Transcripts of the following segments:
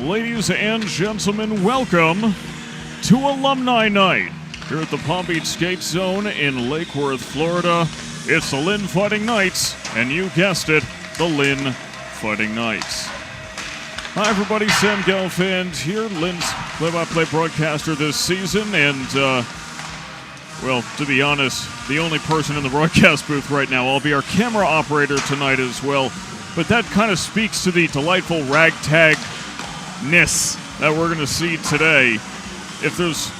Ladies and gentlemen, welcome to Alumni Night here at the Palm Beach Skate Zone in Lake Worth, Florida. It's the Lynn Fighting Knights, and you guessed it, the Lynn Fighting Knights. Hi everybody, Sam Gelfand here, Lynn's play-by-play broadcaster this season, and well, to be honest, the only person in the broadcast booth right now. I'll be our camera operator tonight as well, but that kind of speaks to the delightful ragtagness that we're going to see today. If there's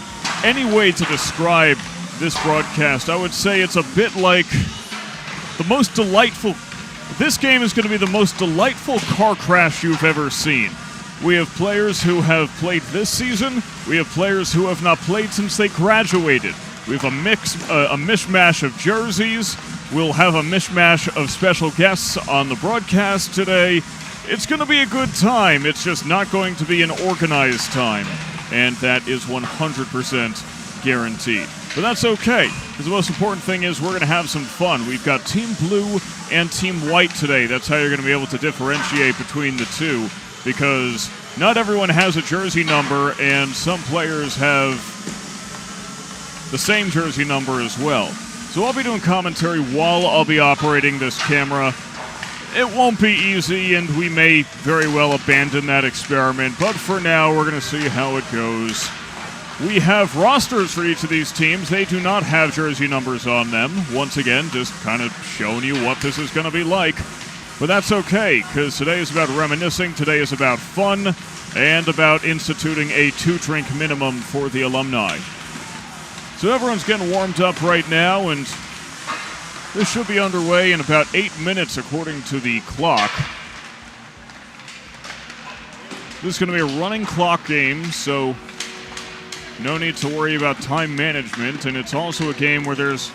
any way to describe this broadcast, I would say it's a bit like the most delightful... This game is going to be the most delightful car crash you've ever seen. We have players who have played this season. We have players who have not played since they graduated. We have a mishmash of jerseys. We'll have a mishmash of special guests on the broadcast today. It's going to be a good time. It's just not going to be an organized time. And that is 100% guaranteed. But that's okay, because the most important thing is we're going to have some fun. We've got Team Blue and Team White today. That's how you're going to be able to differentiate between the two, because not everyone has a jersey number, and some players have the same jersey number as well. So I'll be doing commentary while I'll be operating this camera. It won't be easy, and we may very well abandon that experiment, but for now, we're going to see how it goes. We have rosters for each of these teams. They do not have jersey numbers on them. Once again, just kind of showing you what this is going to be like. But that's okay, because today is about reminiscing, today is about fun, and about instituting a 2-drink minimum for the alumni. So everyone's getting warmed up right now, and this should be underway in about 8 minutes according to the clock. This is going to be a running clock game, so no need to worry about time management, and it's also a game where there's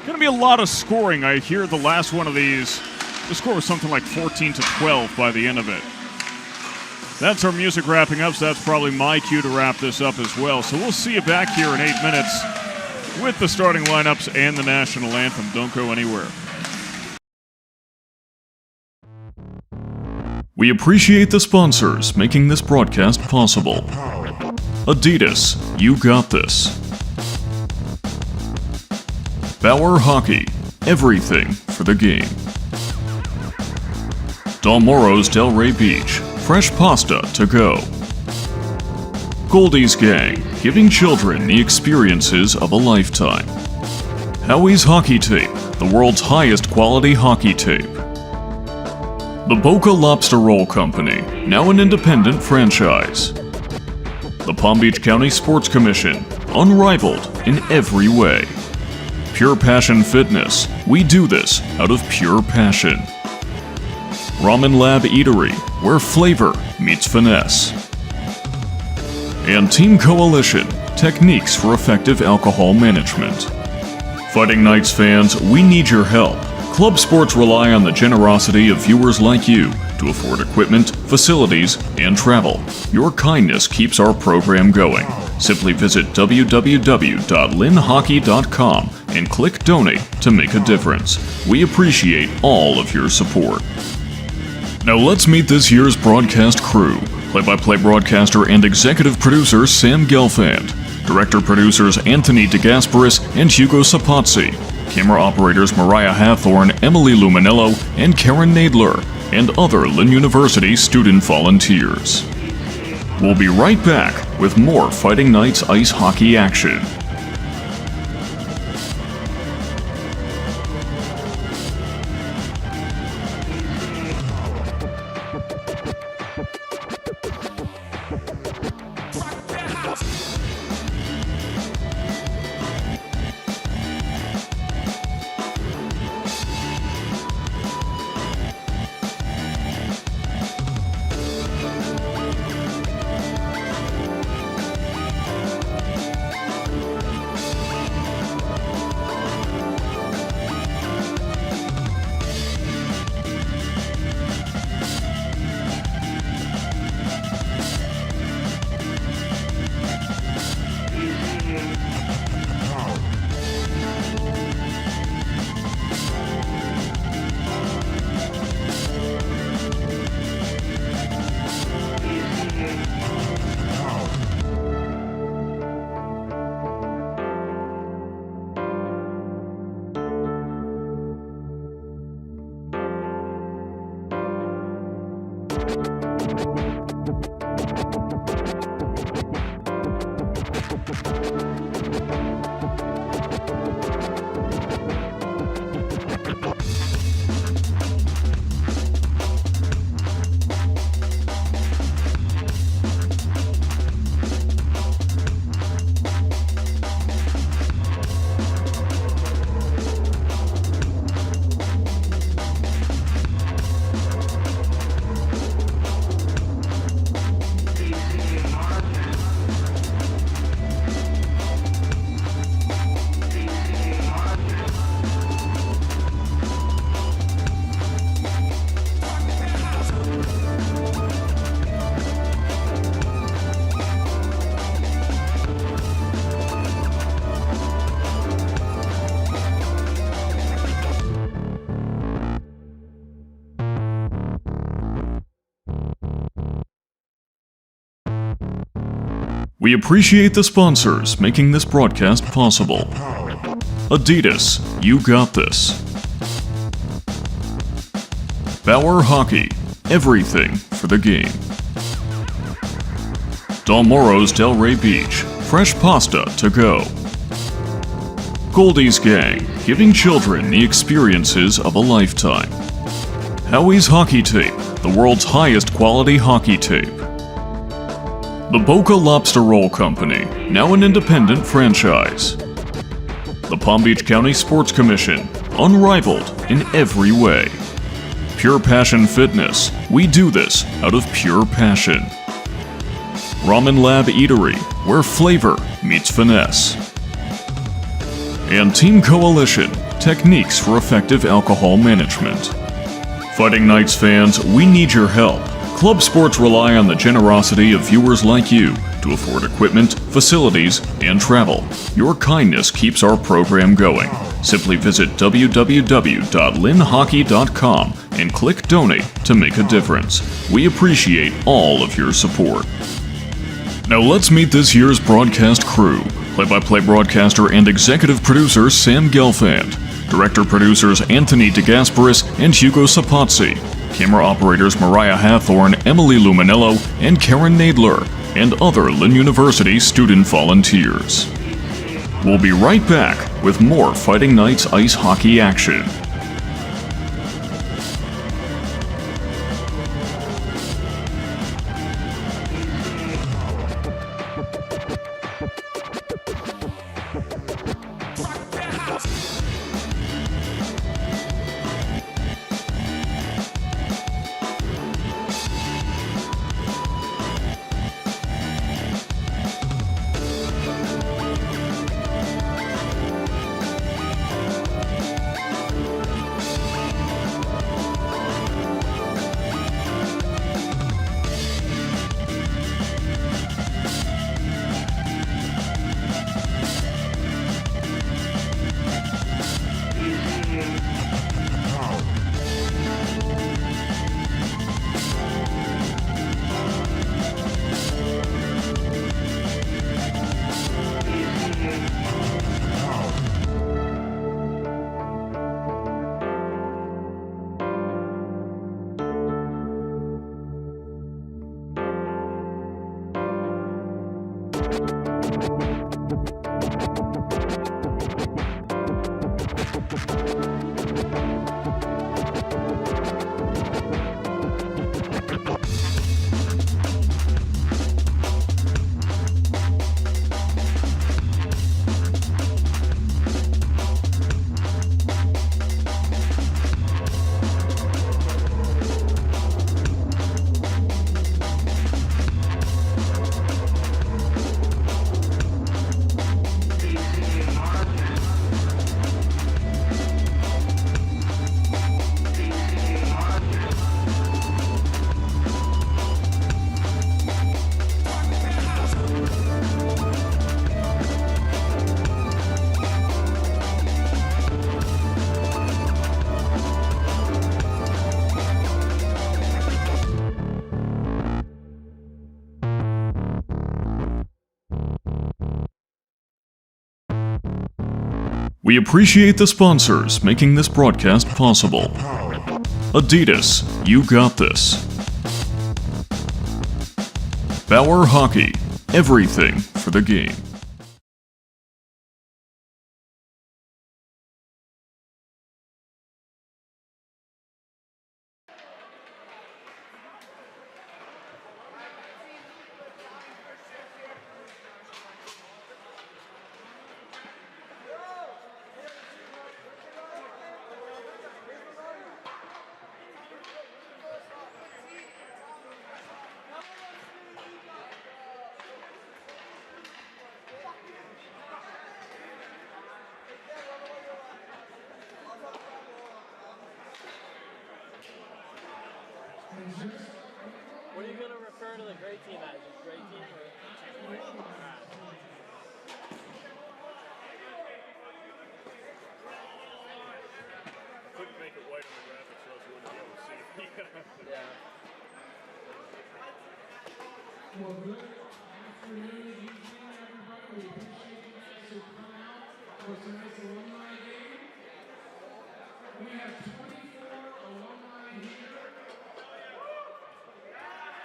going to be a lot of scoring. I hear the last one of these, the score was something like 14-12 by the end of it. That's our music wrapping up, so that's probably my cue to wrap this up as well. So we'll see you back here in 8 minutes with the starting lineups and the national anthem. Don't go anywhere. We appreciate the sponsors making this broadcast possible. Adidas, you got this. Bauer Hockey, everything for the game. Del Moro's Delray Beach, fresh pasta to go. Goldie's Gang, giving children the experiences of a lifetime. Howie's Hockey Tape, the world's highest quality hockey tape. The Boca Lobster Roll Company, now an independent franchise. The Palm Beach County Sports Commission, unrivaled in every way. Pure Passion Fitness, we do this out of pure passion. Ramen Lab Eatery, where flavor meets finesse. And Team Coalition, techniques for effective alcohol management. Fighting Knights fans, we need your help. Club sports rely on the generosity of viewers like you to afford equipment, facilities, and travel. Your kindness keeps our program going. Simply visit www.linhockey.com and click Donate to make a difference. We appreciate all of your support. Now let's meet this year's broadcast crew. Play-by-play broadcaster and executive producer Sam Gelfand. Director-producers Anthony DeGasperis and Hugo Sapazzi. Camera operators Mariah Hathorne, Emily Luminello, and Keren Nadler, and other Lynn University student volunteers. We'll be right back with more Fighting Knights ice hockey action. We appreciate the sponsors making this broadcast possible. Adidas, you got this. Bauer Hockey, everything for the game. Dalmoro's Delray Beach, fresh pasta to go. Goldie's Gang, giving children the experiences of a lifetime. Howie's Hockey Tape, the world's highest quality hockey tape. The Boca Lobster Roll Company, now an independent franchise. The Palm Beach County Sports Commission, unrivaled in every way. Pure Passion Fitness, we do this out of pure passion. Ramen Lab Eatery, where flavor meets finesse. And Team Coalition, techniques for effective alcohol management. Fighting Knights fans, we need your help. Club sports rely on the generosity of viewers like you to afford equipment, facilities, and travel. Your kindness keeps our program going. Simply visit www.linhockey.com and click Donate to make a difference. We appreciate all of your support. Now let's meet this year's broadcast crew. Play-by-play broadcaster and executive producer Sam Gelfand. Director-producers Anthony DeGasperis and Hugo Sapazzi. Camera operators Mariah Hathorne, Emily Luminello, and Keren Nadler, and other Lynn University student volunteers. We'll be right back with more Fighting Knights ice hockey action. We appreciate the sponsors making this broadcast possible. Adidas, you got this. Bauer Hockey. Everything for the game. What are you going to refer to the great team as? Just great team or? Couldn't make it white on the graphics, or else you wouldn't be able to see. Yeah. Well, good afternoon, evening, everybody. We appreciate you guys for coming out for tonight's alumni game. We have 24 alumni here.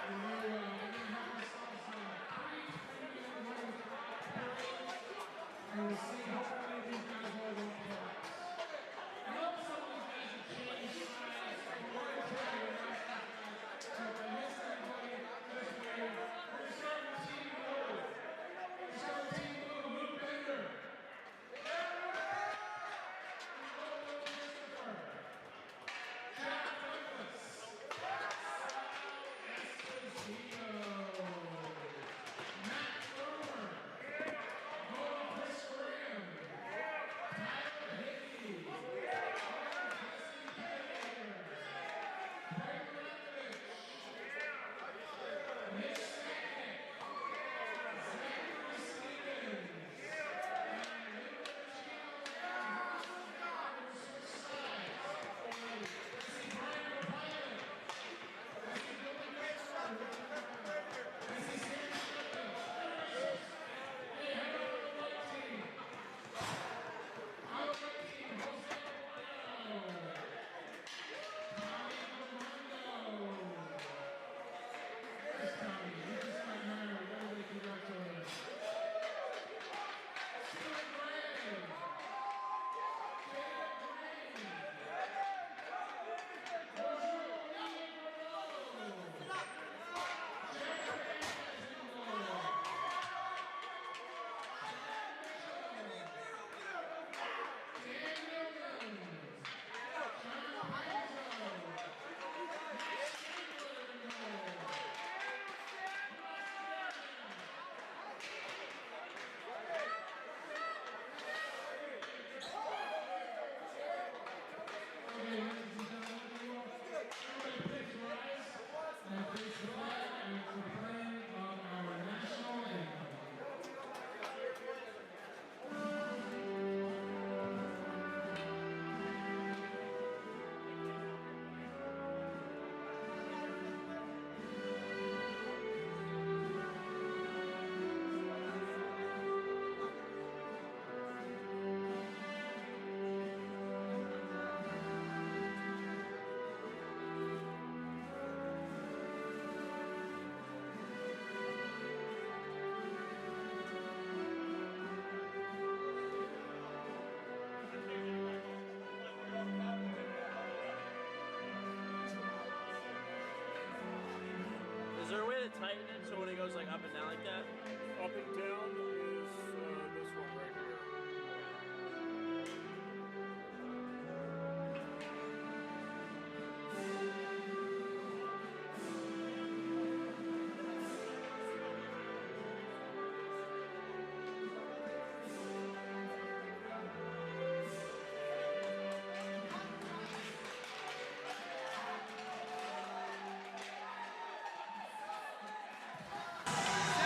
And we're going to have ourselves a pre-tournament winning parade. And we'll see how many of these guys are going to play. I know some of these guys have changed size, but we're going to try to announce these guys. So if I miss anybody, just wave. We're starting Team Blue. We're starting Team Blue, Luke Bender. Is there a way to tighten it so when it goes like up and down like that? Up and down is this one right here.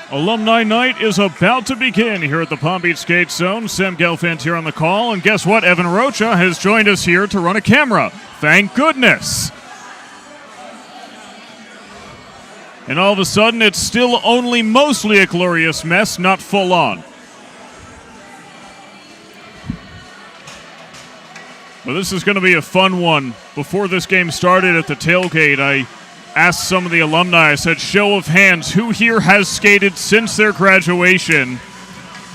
Alumni Night is about to begin here at the Palm Beach Skate Zone. Sam Gelfand here on the call, and guess what? Evan Rocha has joined us here to run a camera. Thank goodness. And all of a sudden, it's still only mostly a glorious mess, not full on. Well, this is going to be a fun one. Before this game started at the tailgate, I asked some of the alumni, I said, show of hands, who here has skated since their graduation?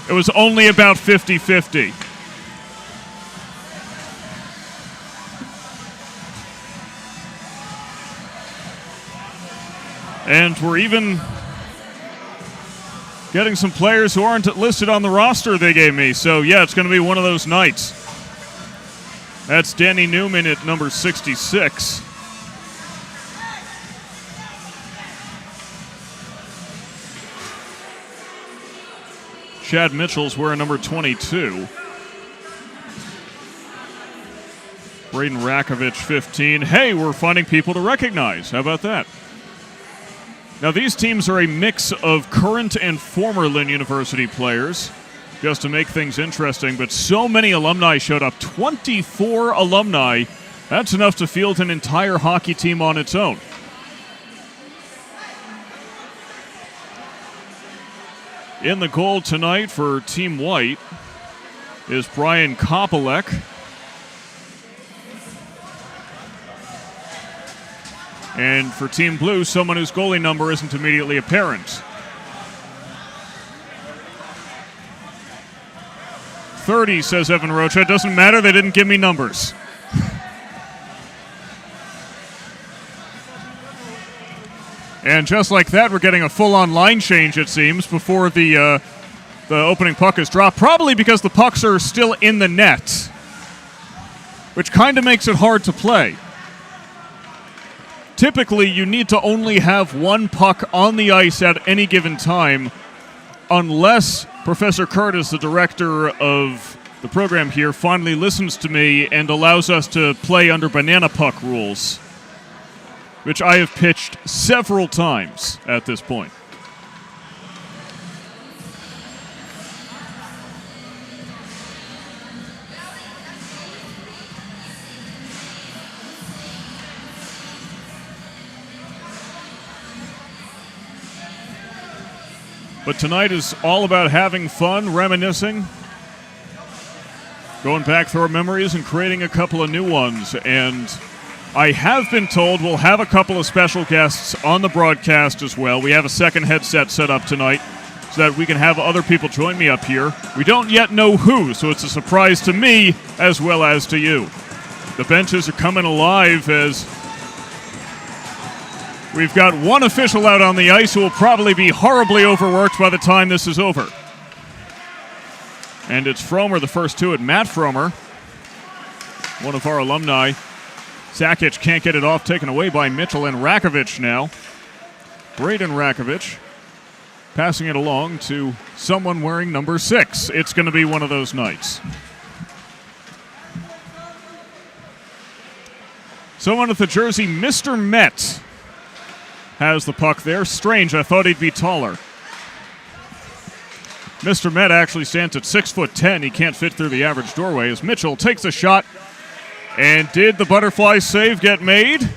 It was only about 50-50. And we're even getting some players who aren't listed on the roster they gave me. So, yeah, it's going to be one of those nights. That's Danny Newman at number 66. Chad Mitchell's wearing number 22. Braden Rakovich, 15. Hey, we're finding people to recognize. How about that? Now, these teams are a mix of current and former Lynn University players, just to make things interesting, but so many alumni showed up. 24 alumni. That's enough to field an entire hockey team on its own. In the goal tonight for Team White is Brian Kopelek. And for Team Blue, someone whose goalie number isn't immediately apparent. 30, says Evan Rocha. It doesn't matter, they didn't give me numbers. And just like that, we're getting a full-on line change, it seems, before the opening puck is dropped. Probably because the pucks are still in the net, which kind of makes it hard to play. Typically, you need to only have one puck on the ice at any given time, unless Professor Curtis, the director of the program here, finally listens to me and allows us to play under banana puck rules, which I have pitched several times at this point. But tonight is all about having fun, reminiscing, going back through our memories and creating a couple of new ones. And I have been told we'll have a couple of special guests on the broadcast as well. We have a second headset set up tonight so that we can have other people join me up here. We don't yet know who, so it's a surprise to me as well as to you. The benches are coming alive as we've got one official out on the ice who will probably be horribly overworked by the time this is over. And it's Fromer, the first to it. Matt Fromer, one of our alumni. Sakic can't get it off, taken away by Mitchell and Rakovich now. Braden Rakovich passing it along to someone wearing number 6. It's going to be one of those nights. Someone with the jersey, Mr. Met, has the puck there. Strange, I thought he'd be taller. Mr. Met actually stands at 6'10". He can't fit through the average doorway as Mitchell takes a shot. And did the butterfly save get made?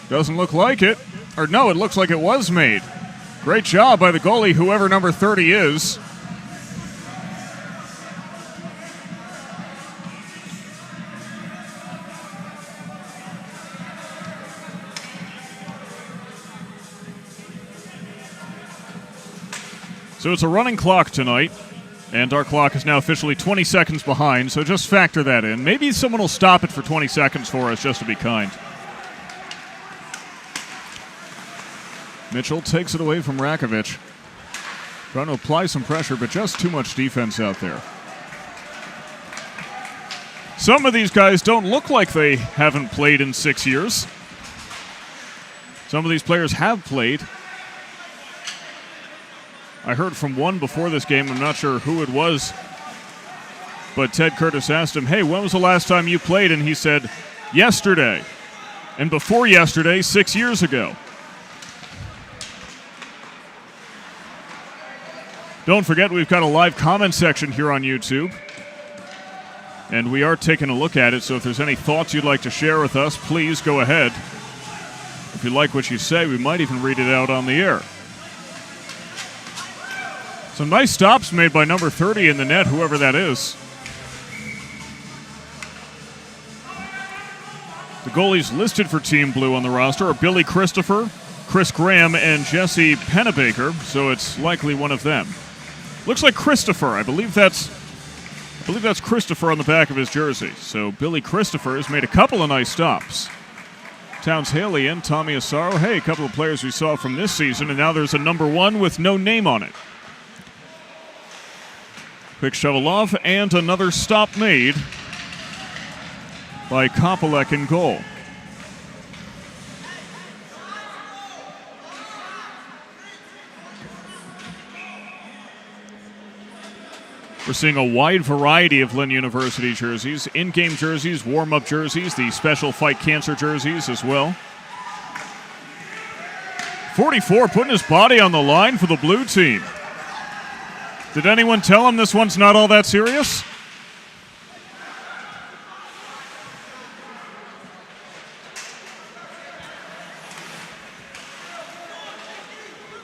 Doesn't look like it. Or no, it looks like it was made. Great job by the goalie, whoever number 30 is. So it's a running clock tonight, and our clock is now officially 20 seconds behind, so just factor that in. Maybe someone will stop it for 20 seconds for us, just to be kind. Mitchell takes it away from Rakovich. Trying to apply some pressure, but just too much defense out there. Some of these guys don't look like they haven't played in 6 years. Some of these players have played. I heard from one before this game, I'm not sure who it was, but Ted Curtis asked him, hey, when was the last time you played? And he said, yesterday. And before yesterday, 6 years ago. Don't forget, we've got a live comment section here on YouTube. And we are taking a look at it, so if there's any thoughts you'd like to share with us, please go ahead. If you like what you say, we might even read it out on the air. Some nice stops made by number 30 in the net, whoever that is. The goalies listed for Team Blue on the roster are Billy Christopher, Chris Graham, and Jesse Pennebaker, so it's likely one of them. Looks like Christopher. I believe that's Christopher on the back of his jersey. So Billy Christopher has made a couple of nice stops. Towns Haley and Tommy Asaro. Hey, a couple of players we saw from this season, and now there's a number 1 with no name on it. Quick shovel off, and another stop made by Kopelek in goal. We're seeing a wide variety of Lynn University jerseys, in-game jerseys, warm-up jerseys, the special Fight Cancer jerseys as well. 44 putting his body on the line for the blue team. Did anyone tell him this one's not all that serious?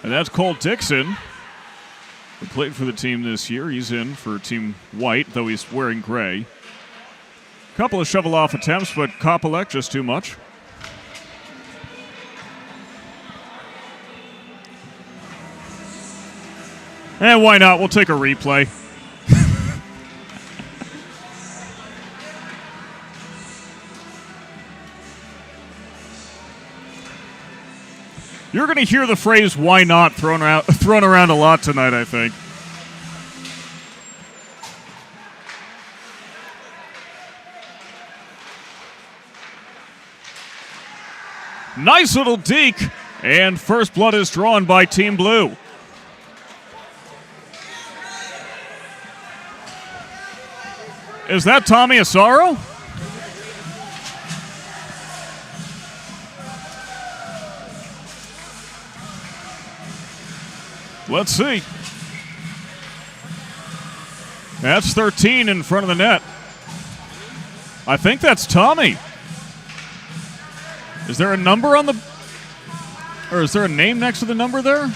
And that's Cole Dixon, who played for the team this year. He's in for Team White, though he's wearing gray. Couple of shovel-off attempts, but Kopelek just too much. And why not? We'll take a replay. You're going to hear the phrase "why not" thrown around a lot tonight, I think. Nice little deke, and first blood is drawn by Team Blue. Is that Tommy Asaro? Let's see. That's 13 in front of the net. I think that's Tommy. Is there a number on the... Or is there a name next to the number there?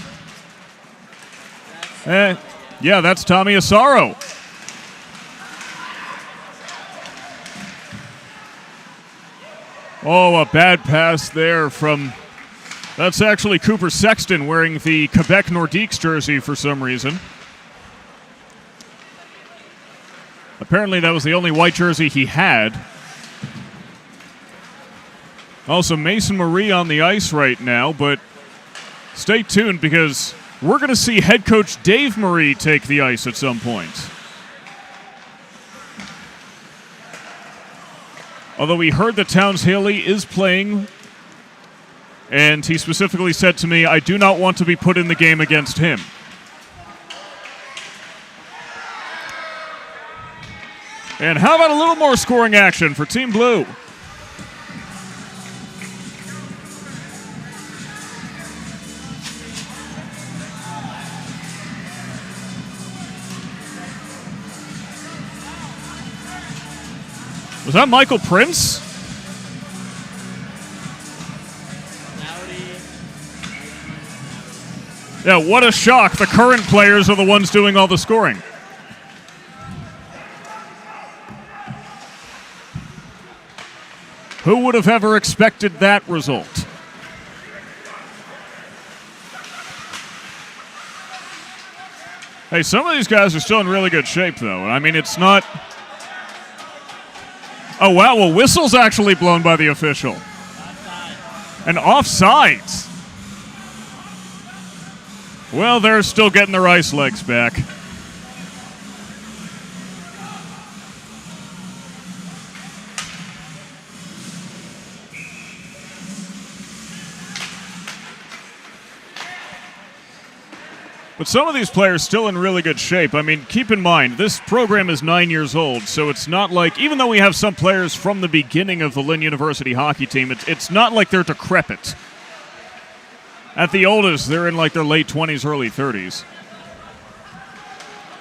Yeah, that's Tommy Asaro. Oh, a bad pass there from... That's actually Cooper Sexton wearing the Quebec Nordiques jersey for some reason. Apparently that was the only white jersey he had. Also, Mason Marie on the ice right now, but stay tuned because we're going to see head coach Dave Marie take the ice at some point. Although we heard that Towns Haley is playing, and he specifically said to me, I do not want to be put in the game against him. And how about a little more scoring action for Team Blue? Was that Michael Prince? Yeah, what a shock. The current players are the ones doing all the scoring. Who would have ever expected that result? Hey, some of these guys are still in really good shape, though. I mean, it's not... Oh, wow, well, whistle's actually blown by the official. And offsides. Well, they're still getting their ice legs back. But some of these players still in really good shape. I mean, keep in mind, this program is 9 years old, so it's not like, even though we have some players from the beginning of the Lynn University hockey team, it's not like they're decrepit. At the oldest, they're in like their late 20s, early 30s.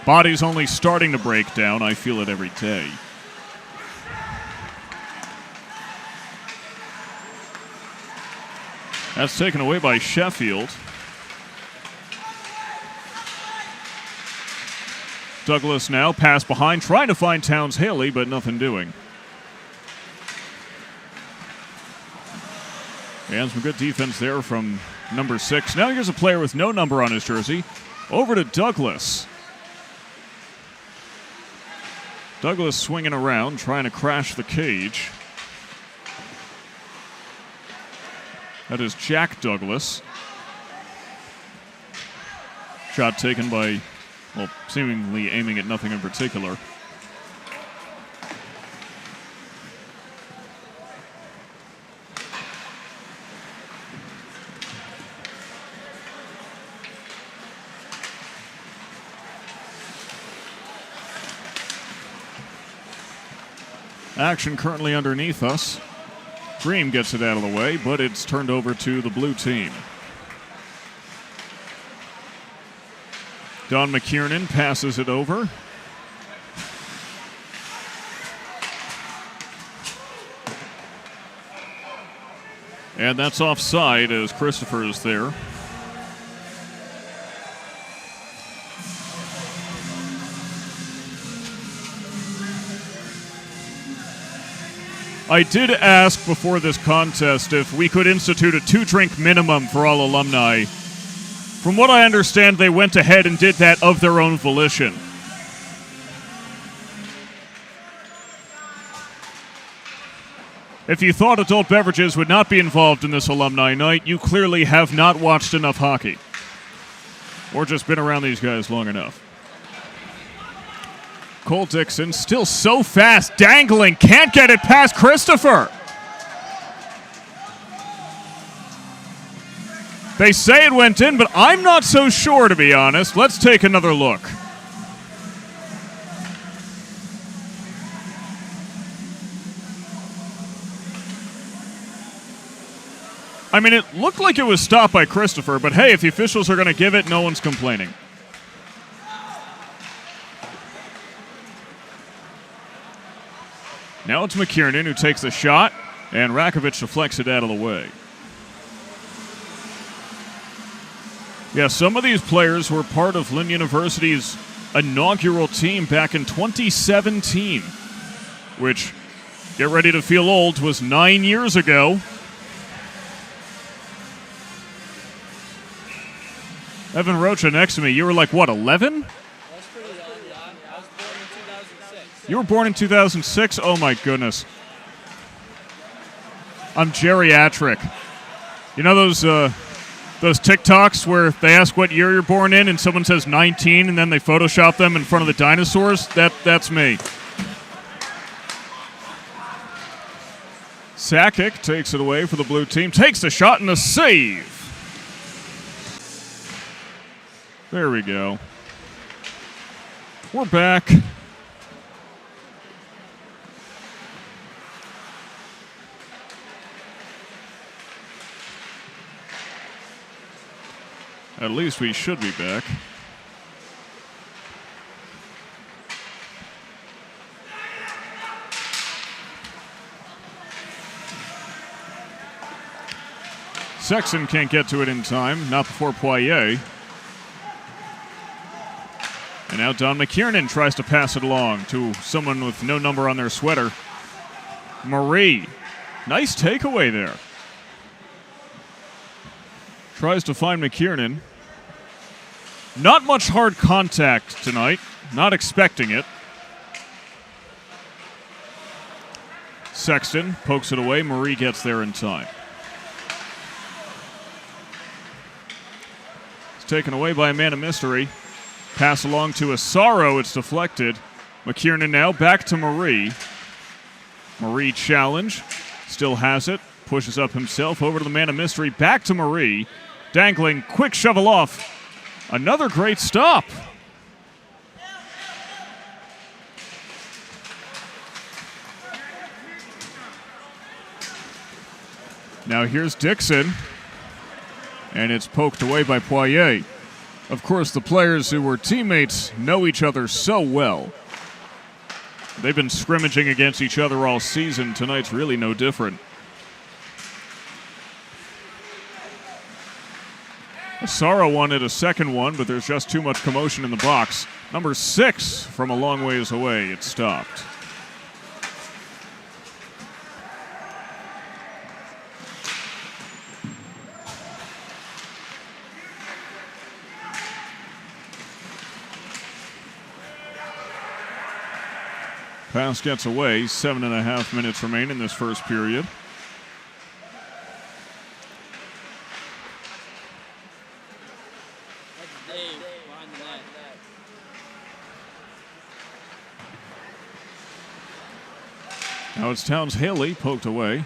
Body's only starting to break down. I feel it every day. That's taken away by Sheffield. Douglas now, pass behind, trying to find Towns Haley, but nothing doing. And some good defense there from number 6. Now here's a player with no number on his jersey. Over to Douglas. Douglas swinging around, trying to crash the cage. That is Jack Douglas. Shot taken by, well, seemingly aiming at nothing in particular. Action currently underneath us. Dream gets it out of the way, but it's turned over to the blue team. Don McKiernan passes it over. And that's offside as Christopher is there. I did ask before this contest if we could institute a 2-drink minimum for all alumni. From what I understand, they went ahead and did that of their own volition. If you thought adult beverages would not be involved in this alumni night, you clearly have not watched enough hockey. Or just been around these guys long enough. Cole Dixon still so fast, dangling, can't get it past Christopher. They say it went in, but I'm not so sure, to be honest. Let's take another look. I mean, it looked like it was stopped by Christopher, but hey, if the officials are going to give it, no one's complaining. Now it's McKiernan who takes the shot, and Rakovic deflects it out of the way. Yeah, some of these players were part of Lynn University's inaugural team back in 2017, which, get ready to feel old, was 9 years ago. Evan Rocha next to me, you were like, what, 11? That's pretty young, yeah. I was born in 2006. You were born in 2006? Oh, my goodness. I'm geriatric. You know those TikToks where they ask what year you're born in and someone says 19 and then they Photoshop them in front of the dinosaurs? That's me. Sakic takes it away for the blue team. Takes the shot and a save. There we go. We're back. At least we should be back. Sexton can't get to it in time, not before Poirier. And now Don McKiernan tries to pass it along to someone with no number on their sweater. Marie. Nice takeaway there. Tries to find McKiernan. Not much hard contact tonight. Not expecting it. Sexton pokes it away. Marie gets there in time. It's taken away by a man of mystery. Pass along to Asaro. It's deflected. McKiernan now back to Marie. Marie challenge. Still has it. Pushes up himself over to the man of mystery. Back to Marie. Dangling. Quick shovel off. Another great stop. Now here's Dixon. And it's poked away by Poirier. Of course, the players who were teammates know each other so well. They've been scrimmaging against each other all season. Tonight's really no different. Asaro wanted a second one, but there's just too much commotion in the box. Number 6 from a long ways away. It stopped. Pass gets away. 7.5 minutes remain in this first period. That's Dave behind the net. Now it's Towns Haley poked away.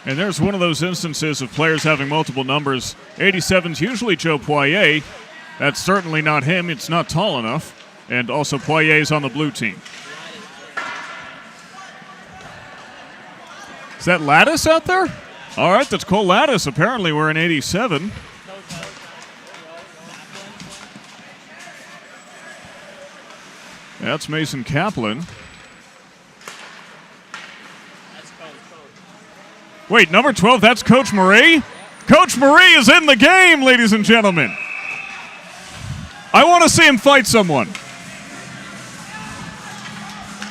And there's one of those instances of players having multiple numbers. 87's usually Joe Poirier. That's certainly not him. It's not tall enough. And also Poirier's on the blue team. Is that Lattice out there? All right, that's Cole Lattice. Apparently we're in 87. That's Mason Kaplan. Wait, number 12, that's Coach Marie? Coach Marie is in the game, ladies and gentlemen. I want to see him fight someone.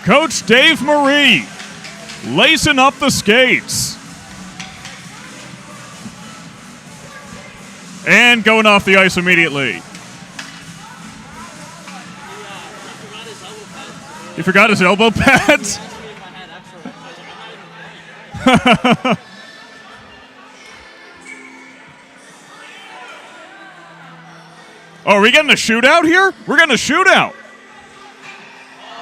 Coach Dave Marie, lacing up the skates. And going off the ice immediately. He forgot his elbow pads? Oh, are we getting a shootout here? We're getting a shootout.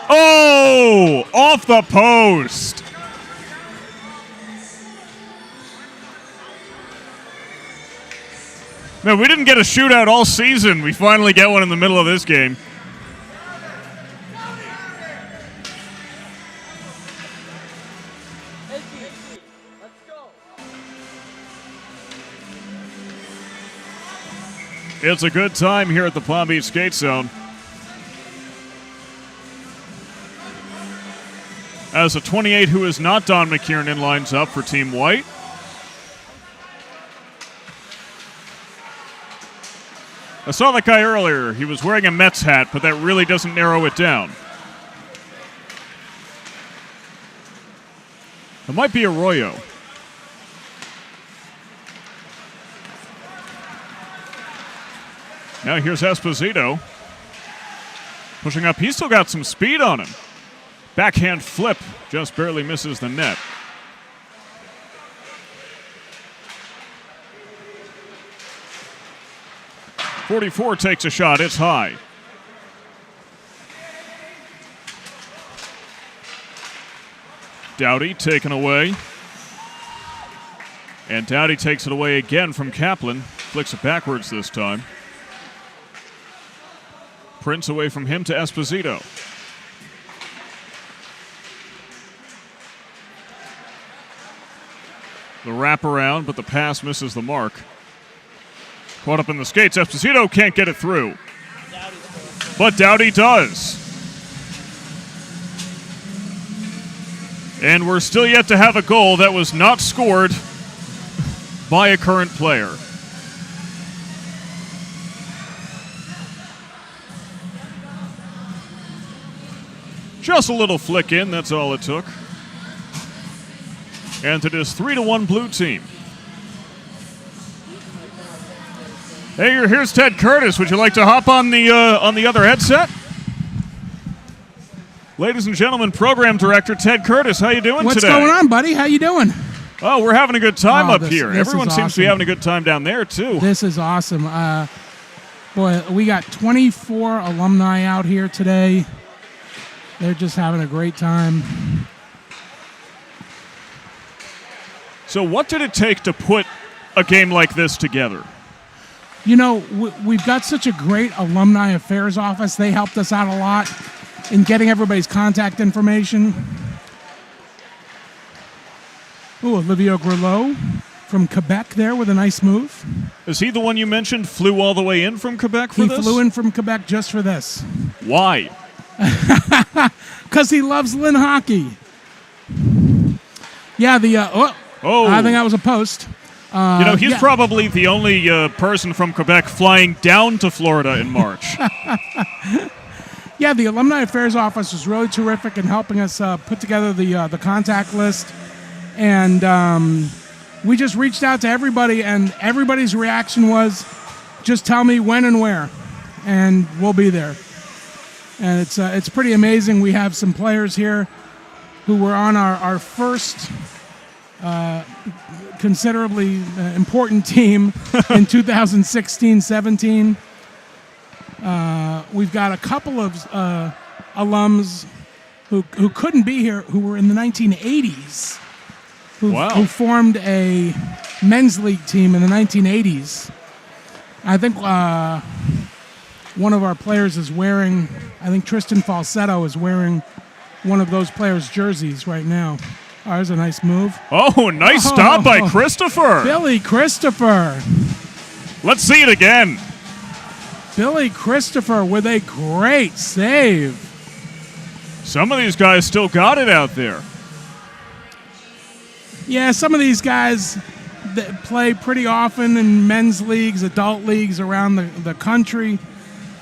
Oh, off the post. Man, we didn't get a shootout all season. We finally get one in the middle of this game. Let's go. It's a good time here at the Palm Beach Skate Zone. As a 28 who is not Don McKiernan lines up for Team White. I saw that guy earlier. He was wearing a Mets hat, but that really doesn't narrow it down. It might be Arroyo. Now here's Esposito. Pushing up. He's still got some speed on him. Backhand flip just barely misses the net. .44 takes a shot. It's high. Dowdy taken away. And Dowdy takes it away again from Kaplan. Flicks it backwards this time. Prince away from him to Esposito. The wraparound, but the pass misses the mark. Caught up in the skates. Esposito can't get it through. But Dowdy does. And we're still yet to have a goal that was not scored by a current player. Just a little flick in, that's all it took. And it is 3-1 blue team. Hey, here's Ted Curtis. Would you like to hop on the other headset? Ladies and gentlemen, program director Ted Curtis, how you doing What's today? going on, buddy? How you doing? Oh, we're having a good time up here. This Everyone is seems to be awesome. having a good time down there, too. This is awesome. Boy, we got 24 alumni out here today. They're just having a great time. So what did it take to put a game like this together? You know, we've got such a great alumni affairs office. They helped us out a lot in getting everybody's contact information. Ooh, Olivier Grelot from Quebec there with a nice move. Is he the one you mentioned flew all the way in from Quebec for He this? flew in from Quebec just for this. Why? Because he loves Lynn hockey. Yeah, Oh. I think that was a post. He's probably the only person from Quebec flying down to Florida in March. Yeah, the Alumni Affairs Office was really terrific in helping us put together the contact list. And we just reached out to everybody, and everybody's reaction was, just tell me when and where, and we'll be there. And it's pretty amazing. We have some players here who were on our first considerably important team in 2016-17. We've got a couple of alums who couldn't be here, who were in the 1980s, who formed a men's league team in the 1980s. I think one of our players is wearing, I think Tristan Falsetto is wearing one of those players' jerseys right now. Oh, there's a nice move. Oh, nice stop by Christopher. Billy Christopher. Let's see it again. Billy Christopher with a great save. Some of these guys still got it out there. Yeah, some of these guys that play pretty often in men's leagues, adult leagues around the country.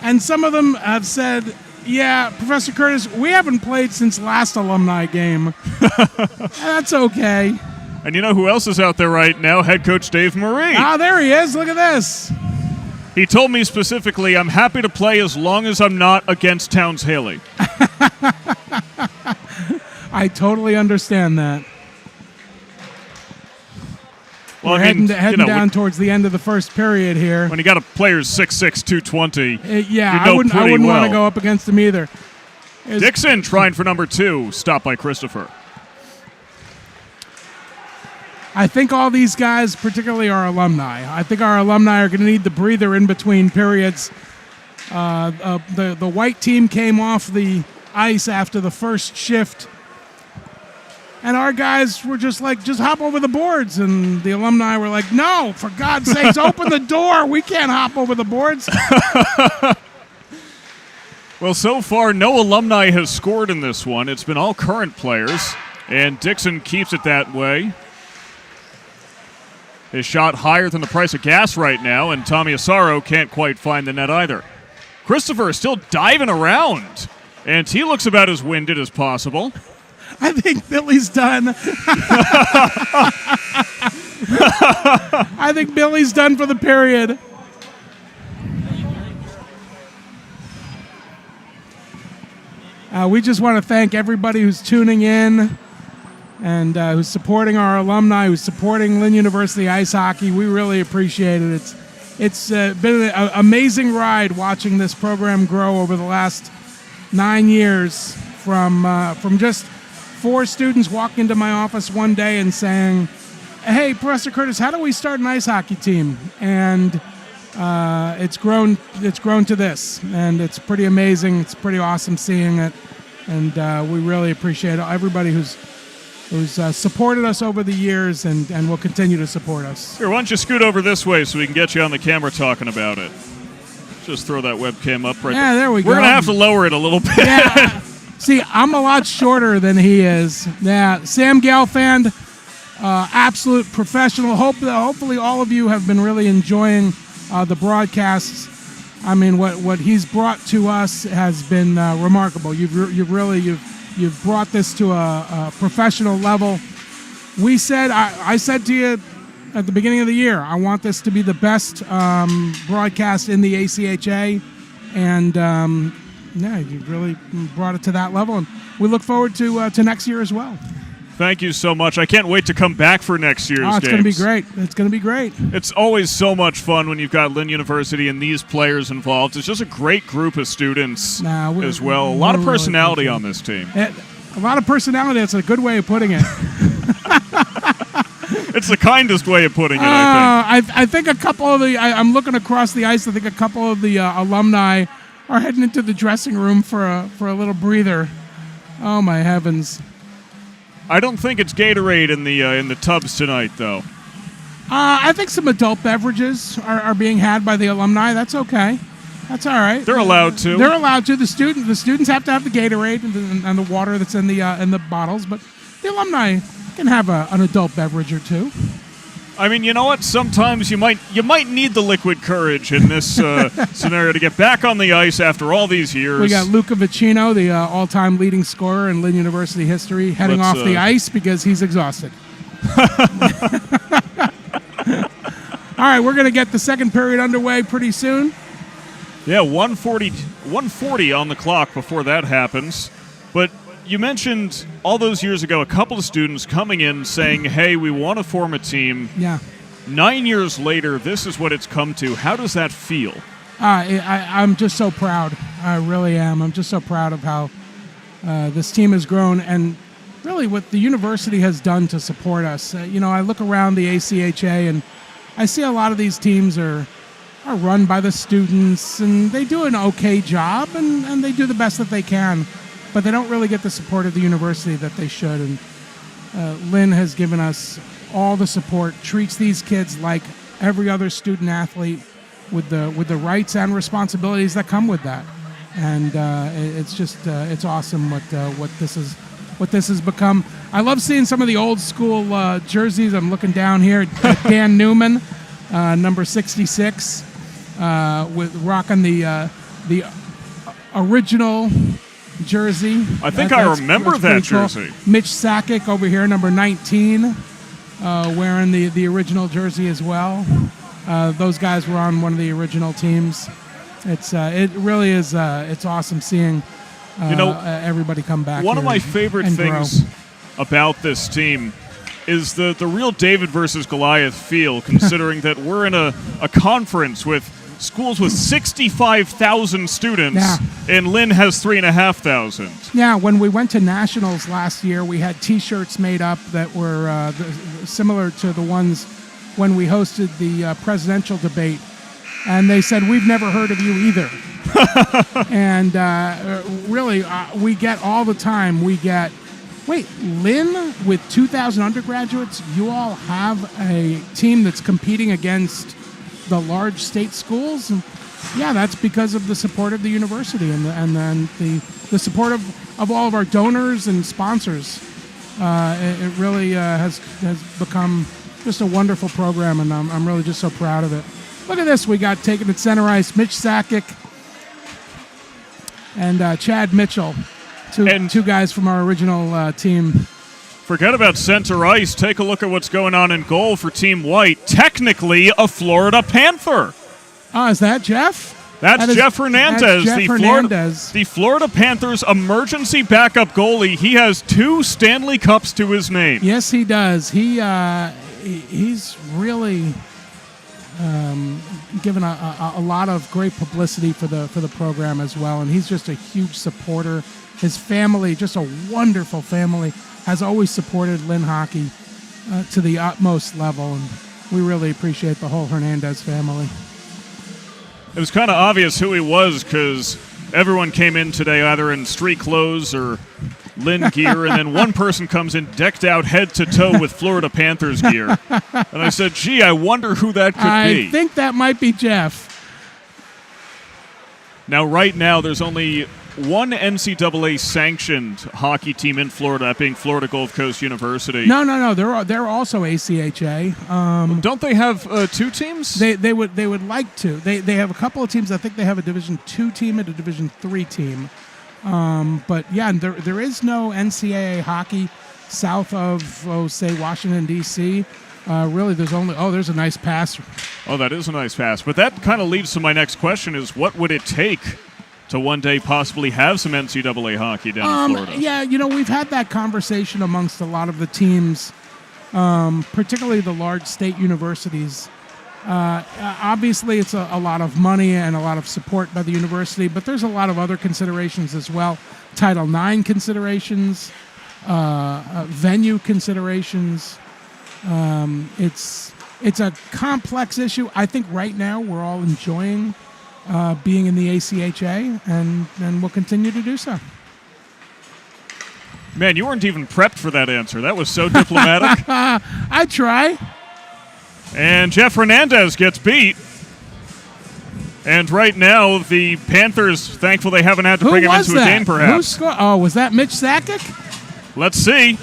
And some of them have said, yeah, Professor Curtis, we haven't played since last alumni game. That's okay. And you know who else is out there right now? Head coach Dave Marie. Ah, there he is. Look at this. He told me specifically, I'm happy to play as long as I'm not against Towns Haley. I totally understand that. Well, We're heading down towards the end of the first period here. When you got a player's 6'6", 220, I wouldn't want to go up against him either. Dixon trying for number 2, stopped by Christopher. I think all these guys, particularly our alumni, I think our alumni are going to need the breather in between periods. The white team came off the ice after the first shift, and our guys were just like, just hop over the boards. And the alumni were like, no, for God's sakes, open the door. We can't hop over the boards. Well, so far, no alumni has scored in this one. It's been all current players, and Dixon keeps it that way. His shot higher than the price of gas right now, and Tommy Asaro can't quite find the net either. Christopher is still diving around, and he looks about as winded as possible. I think Billy's done. I think Billy's done for the period. We just want to thank everybody who's tuning in and who's supporting our alumni, who's supporting Lynn University ice hockey. We really appreciate it. It's been an amazing ride watching this program grow over the last 9 years from just 4 students walking into my office one day and saying, hey, Professor Curtis, how do we start an ice hockey team? And it's grown to this, and it's pretty amazing. It's pretty awesome seeing it, and we really appreciate everybody who's supported us over the years and will continue to support us. Here, why don't you scoot over this way so we can get you on the camera talking about it. Just throw that webcam up right there. Yeah, there we go. We're going to have to lower it a little bit. Yeah. See, I'm a lot shorter than he is. Yeah, Sam Gelfand, absolute professional. Hopefully all of you have been really enjoying the broadcasts. I mean, what he's brought to us has been remarkable. You've brought this to a professional level. I said to you at the beginning of the year, I want this to be the best broadcast in the ACHA, and yeah, you really brought it to that level, and we look forward to next year as well. Thank you so much. I can't wait to come back for next year's games. It's going to be great. It's going to be great. It's always so much fun when you've got Lynn University and these players involved. It's just a great group of students as well. A lot of personality on this team. A lot of personality. That's a good way of putting it. It's the kindest way of putting it, I think. I think a couple of I'm looking across the ice. I think a couple of the alumni are heading into the dressing room for a little breather. Oh, my heavens. I don't think it's Gatorade in the tubs tonight, though. I think some adult beverages are being had by the alumni. That's okay. That's all right. They're allowed to. They're allowed to. The students have to have the Gatorade and the water that's in the bottles, but the alumni can have an adult beverage or two. I mean, you know what? Sometimes you might need the liquid courage in this scenario to get back on the ice after all these years. We got Luca Vicino, the all-time leading scorer in Lynn University history, heading off the ice because he's exhausted. All right, we're going to get the second period underway pretty soon. Yeah, 140 on the clock before that happens. But you mentioned all those years ago a couple of students coming in saying, hey, we want to form a team. Yeah. 9 years later, this is what it's come to. How does that feel? I'm just so proud. I really am. I'm just so proud of how this team has grown and really what the university has done to support us. I look around the ACHA and I see a lot of these teams are run by the students, and they do an okay job, and they do the best that they can, but they don't really get the support of the university that they should. And Lynn has given us all the support, treats these kids like every other student athlete with the rights and responsibilities that come with that. And it's just it's awesome what this has become. I love seeing some of the old school jerseys. I'm looking down here at Dan Newman, number 66, with rocking the original jersey. I think I remember that jersey. Cool. Mitch Sakic over here, number 19, wearing the original jersey as well. Those guys were on one of the original teams. It really is it's awesome seeing everybody come back. One of my favorite things about this team is the real David versus Goliath feel, considering that we're in a conference with schools with 65,000 students, and Lynn has 3,500. Yeah, when we went to nationals last year, we had T-shirts made up that were similar to the ones when we hosted the presidential debate, and they said, we've never heard of you either. And really, we get all the time, wait, Lynn, with 2,000 undergraduates, you all have a team that's competing against the large state schools? And yeah, that's because of the support of the university and then the support of all of our donors and sponsors. It really has become just a wonderful program, and I'm really just so proud of it. Look at this. We got taken at center ice, Mitch Sakic and Chad Mitchell, two guys from our original team. Forget about center ice. Take a look at what's going on in goal for Team White. Technically a Florida Panther. Oh, is that Jeff? That's Jeff Hernandez, Jeff Hernandez. The Florida Panthers' emergency backup goalie. He has 2 Stanley Cups to his name. Yes, he does. He's really given a lot of great publicity for the program as well, and he's just a huge supporter. His family, just a wonderful family, has always supported Lynn hockey to the utmost level, and we really appreciate the whole Hernandez family. It was kind of obvious who he was because everyone came in today either in street clothes or Lynn gear, and then one person comes in decked out head to toe with Florida Panthers gear. And I said, gee, I wonder who that could be. I think that might be Jeff. Now, right now, there's only one NCAA-sanctioned hockey team in Florida, that being Florida Gulf Coast University. No. They're also ACHA. Don't they have 2 teams? They would like to. They have a couple of teams. I think they have a Division II team and a Division III team. But yeah, there is no NCAA hockey south of, say, Washington, D.C. Really, there's only... Oh, there's a nice pass. Oh, that is a nice pass. But that kind of leads to my next question is, what would it take to one day possibly have some NCAA hockey down in Florida? Yeah, we've had that conversation amongst a lot of the teams, particularly the large state universities. Obviously, it's a lot of money and a lot of support by the university, but there's a lot of other considerations as well. Title IX considerations, venue considerations. It's a complex issue. I think right now we're all enjoying being in the ACHA, and we'll continue to do so. Man, you weren't even prepped for that answer. That was so diplomatic. I try. And Jeff Hernandez gets beat. And right now, the Panthers, thankful they haven't had to bring him into a game, perhaps. Oh, was that Mitch Sakic? Let's see.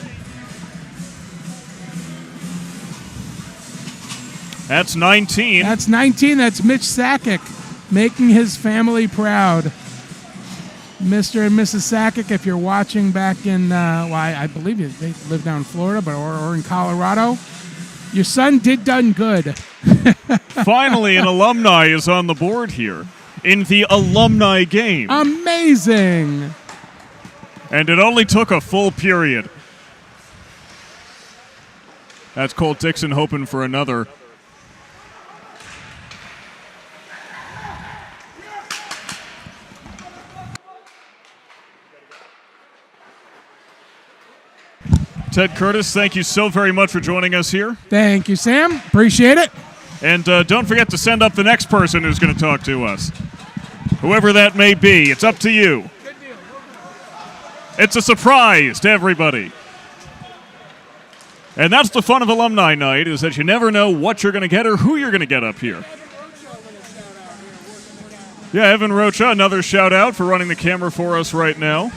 That's 19. That's 19. That's Mitch Sakic making his family proud. Mr. and Mrs. Sakic, if you're watching back in, I believe they live down in Florida, or in Colorado, your son did done good. Finally, an alumni is on the board here in the alumni game. Amazing. And it only took a full period. That's Colt Dixon hoping for another. Ted Curtis, thank you so very much for joining us here. Thank you, Sam. Appreciate it. And don't forget to send up the next person who's going to talk to us. Whoever that may be, it's up to you. It's a surprise to everybody. And that's the fun of Alumni Night, is that you never know what you're going to get or who you're going to get up here. Yeah, Evan Rocha, another shout out for running the camera for us right now.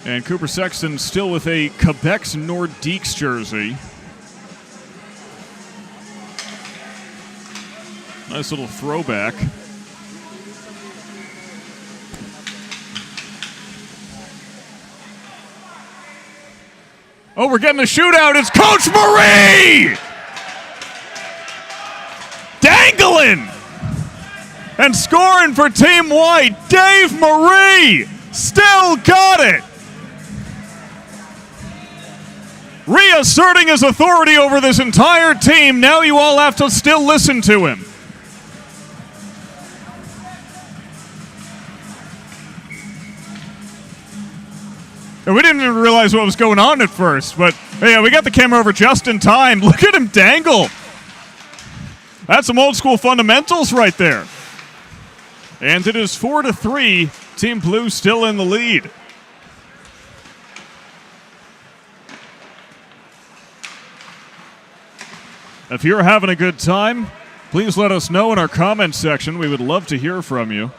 And Cooper Sexton still with a Quebec's Nordiques jersey. Nice little throwback. Oh, we're getting a shootout. It's Coach Marie! Dangling! And scoring for Team White, Dave Marie! Still got it! Reasserting his authority over this entire team. Now you all have to still listen to him. And we didn't even realize what was going on at first, but yeah, we got the camera over just in time. Look at him dangle. That's some old school fundamentals right there. And it is 4-3. Team Blue still in the lead. If you're having a good time, please let us know in our comments section. We would love to hear from you.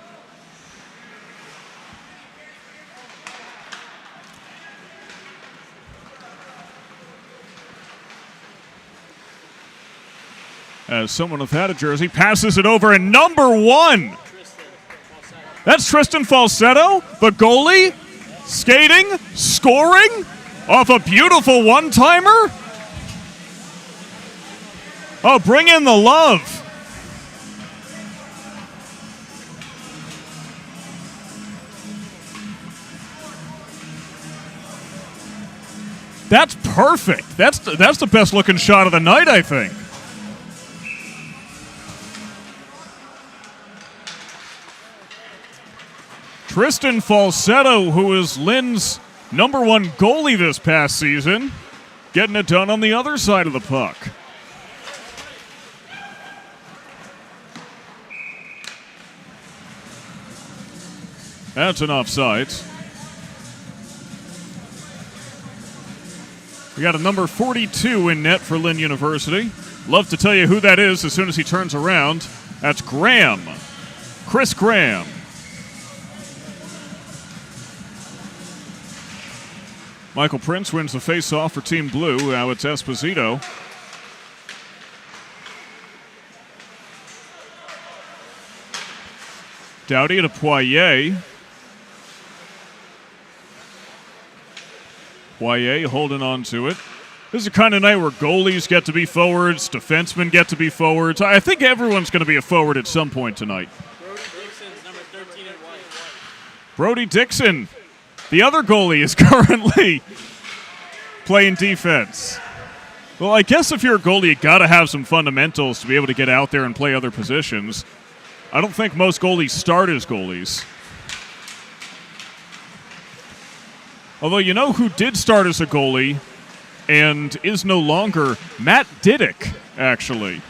As someone with had a jersey passes it over, and number 1. That's Tristan Falsetto, the goalie, skating, scoring off a beautiful one-timer. Oh, bring in the love. That's perfect. That's the best looking shot of the night, I think. Tristan Falsetto, who is Lynn's number 1 goalie this past season, getting it done on the other side of the puck. That's an offside. We got a number 42 in net for Lynn University. Love to tell you who that is as soon as he turns around. That's Graham. Chris Graham. Michael Prince wins the face-off for Team Blue. Now it's Esposito. Doughty to Poirier. Poirier holding on to it. This is the kind of night where goalies get to be forwards, defensemen get to be forwards. I think everyone's going to be a forward at some point tonight. Brody Dixon's number 13 in white. Brody Dixon, the other goalie, is currently playing defense. Well, I guess if you're a goalie, you got to have some fundamentals to be able to get out there and play other positions. I don't think most goalies start as goalies. Although, you know who did start as a goalie and is no longer? Matt Didick, actually.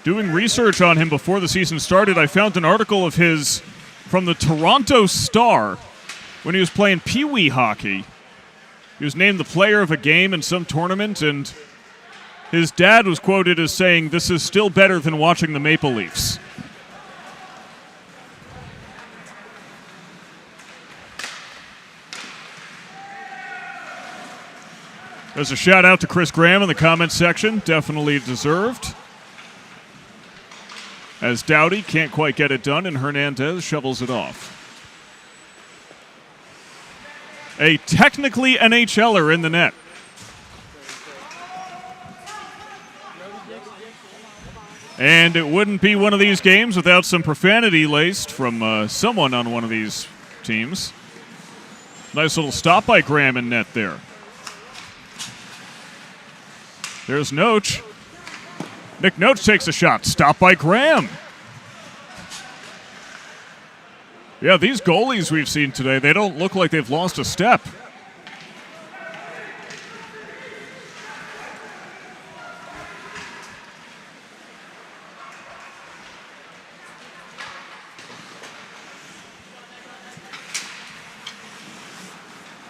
Doing research on him before the season started, I found an article of his from the Toronto Star when he was playing Pee-wee hockey. He was named the player of a game in some tournament, and his dad was quoted as saying, "This is still better than watching the Maple Leafs." There's a shout out to Chris Graham in the comments section. Definitely deserved. As Dowdy can't quite get it done, and Hernandez shovels it off. A technically NHLer in the net. And it wouldn't be one of these games without some profanity laced from someone on one of these teams. Nice little stop by Graham in net there. There's Noach. Nick Noach takes a shot. Stop by Graham. Yeah, these goalies we've seen today, they don't look like they've lost a step.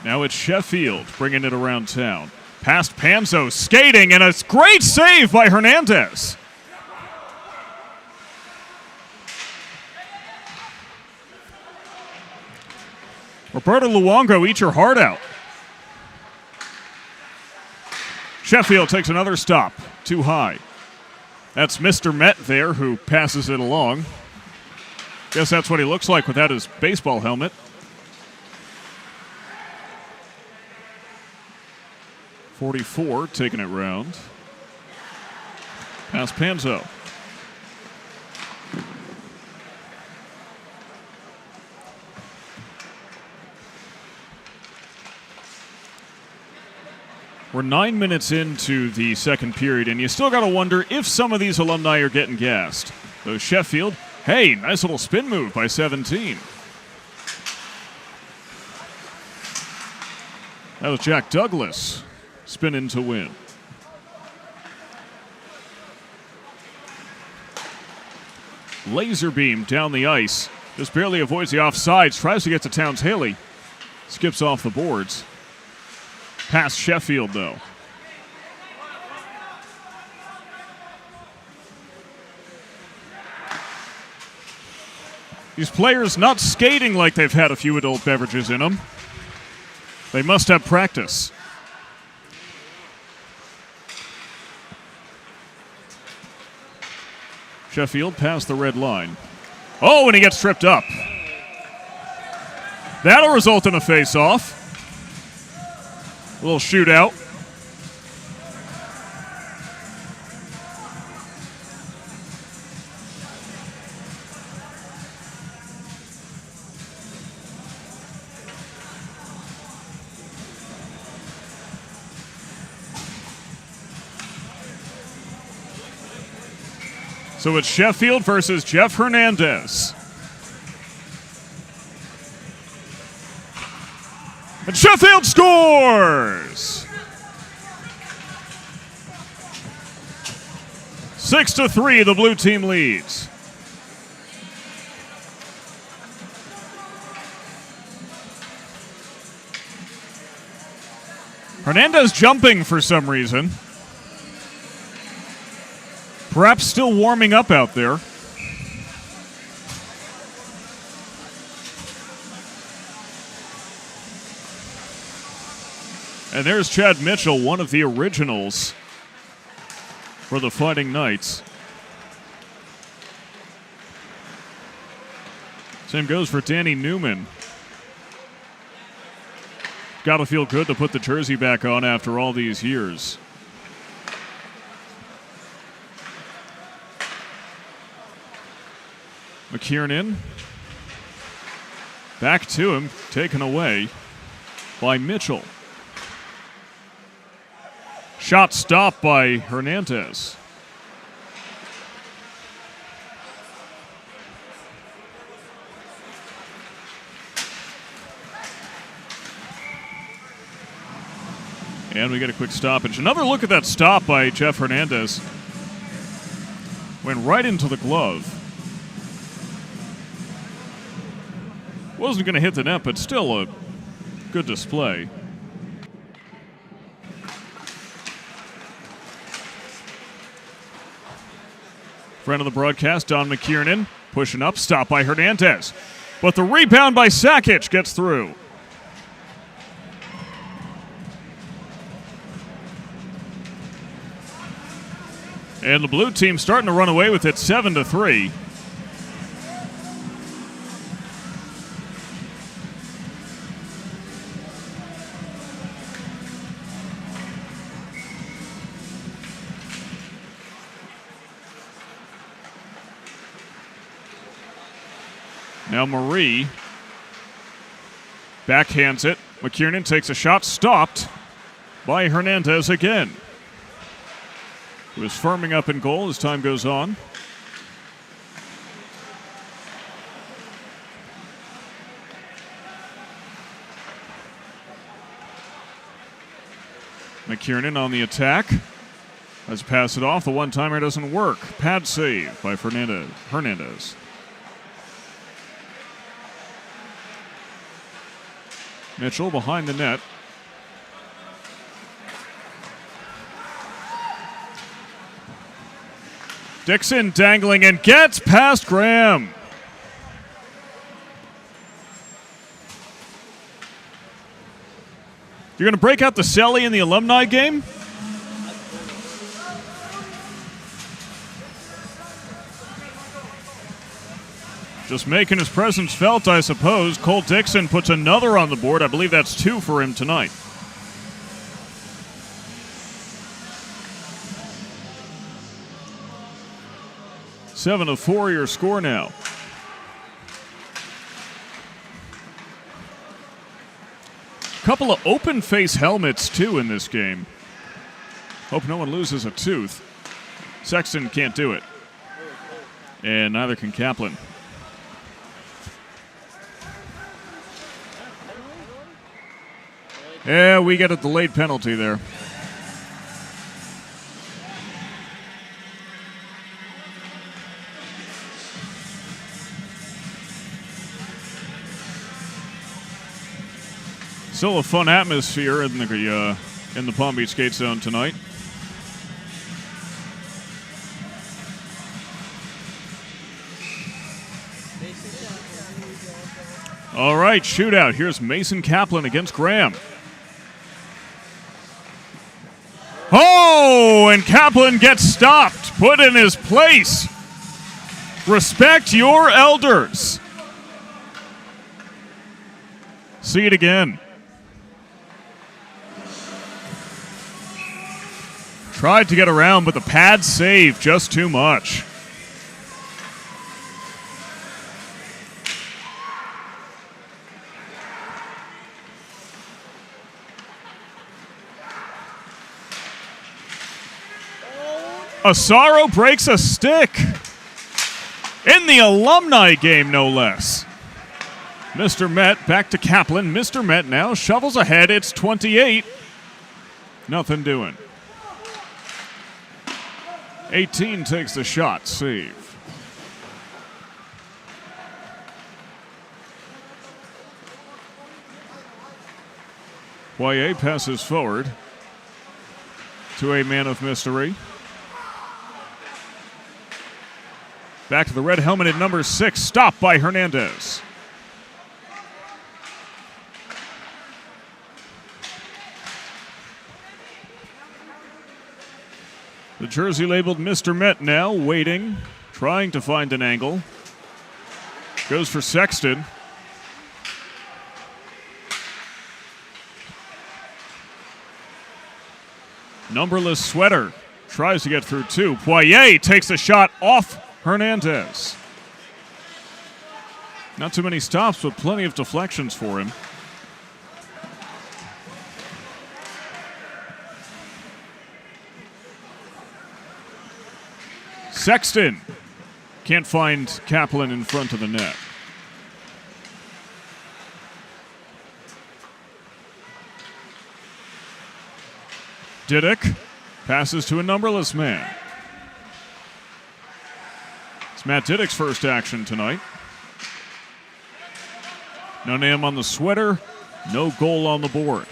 Now it's Sheffield bringing it around town. Past Panzo, skating, and a great save by Hernandez. Roberto Luongo, eat your heart out. Sheffield takes another stop, too high. That's Mr. Met there who passes it along. Guess that's what he looks like without his baseball helmet. .44 taking it round. Past Panzo. We're 9 minutes into the second period, and you still got to wonder if some of these alumni are getting gassed. Though Sheffield, hey, nice little spin move by 17. That was Jack Douglas. Spinning to win. Laser beam down the ice. Just barely avoids the offsides. Tries to get to Towns Haley. Skips off the boards. Past Sheffield, though. These players not skating like they've had a few adult beverages in them. They must have practice. Sheffield past the red line. Oh, and he gets tripped up. That'll result in a face-off. A little shootout. So it's Sheffield versus Jeff Hernandez. And Sheffield scores! 6-3, the blue team leads. Hernandez jumping for some reason. Perhaps still warming up out there. And there's Chad Mitchell, one of the originals for the Fighting Knights. Same goes for Danny Newman. Got to feel good to put the jersey back on after all these years. McKiernan. Back to him, taken away by Mitchell. Shot stopped by Hernandez. And we get a quick stoppage. Another look at that stop by Jeff Hernandez. Went right into the glove. Wasn't going to hit the net, but still a good display. Friend of the broadcast, Don McKiernan, pushing up, stopped by Hernandez. But the rebound by Sakic gets through. And the blue team starting to run away with it 7-3. Now Marie backhands it. McKiernan takes a shot, stopped by Hernandez again. He was firming up in goal as time goes on. McKiernan on the attack. Let's pass it off. The one-timer doesn't work. Pad save by Hernandez. Mitchell behind the net. Dixon dangling and gets past Graham. You're going to break out the celly in the alumni game? Just making his presence felt, I suppose. Cole Dixon puts another on the board. I believe that's 2 for him tonight. Seven to 4 your score now. Couple of open face helmets too in this game. Hope no one loses a tooth. Sexton can't do it. And neither can Kaplan. Yeah, we get a delayed penalty there. Still a fun atmosphere in the Palm Beach skate zone tonight. All right, shootout. Here's Mason Kaplan against Graham. Oh, and Kaplan gets stopped, put in his place. Respect your elders. See it again. Tried to get around, but the pad saved just too much. Asaro breaks a stick in the alumni game, no less. Mr. Met back to Kaplan. Mr. Met now shovels ahead. It's 28. Nothing doing. 18 takes the shot. Save. Poirier passes forward to a man of mystery. Back to the red helmet at number 6. Stopped by Hernandez. The jersey labeled Mr. Met now, waiting, trying to find an angle. Goes for Sexton. Numberless sweater. Tries to get through 2. Poirier takes a shot off Hernandez. Not too many stops, but plenty of deflections for him. Sexton can't find Kaplan in front of the net. Didick passes to a numberless man. It's Matt Didick's first action tonight. No name on the sweater, no goal on the board.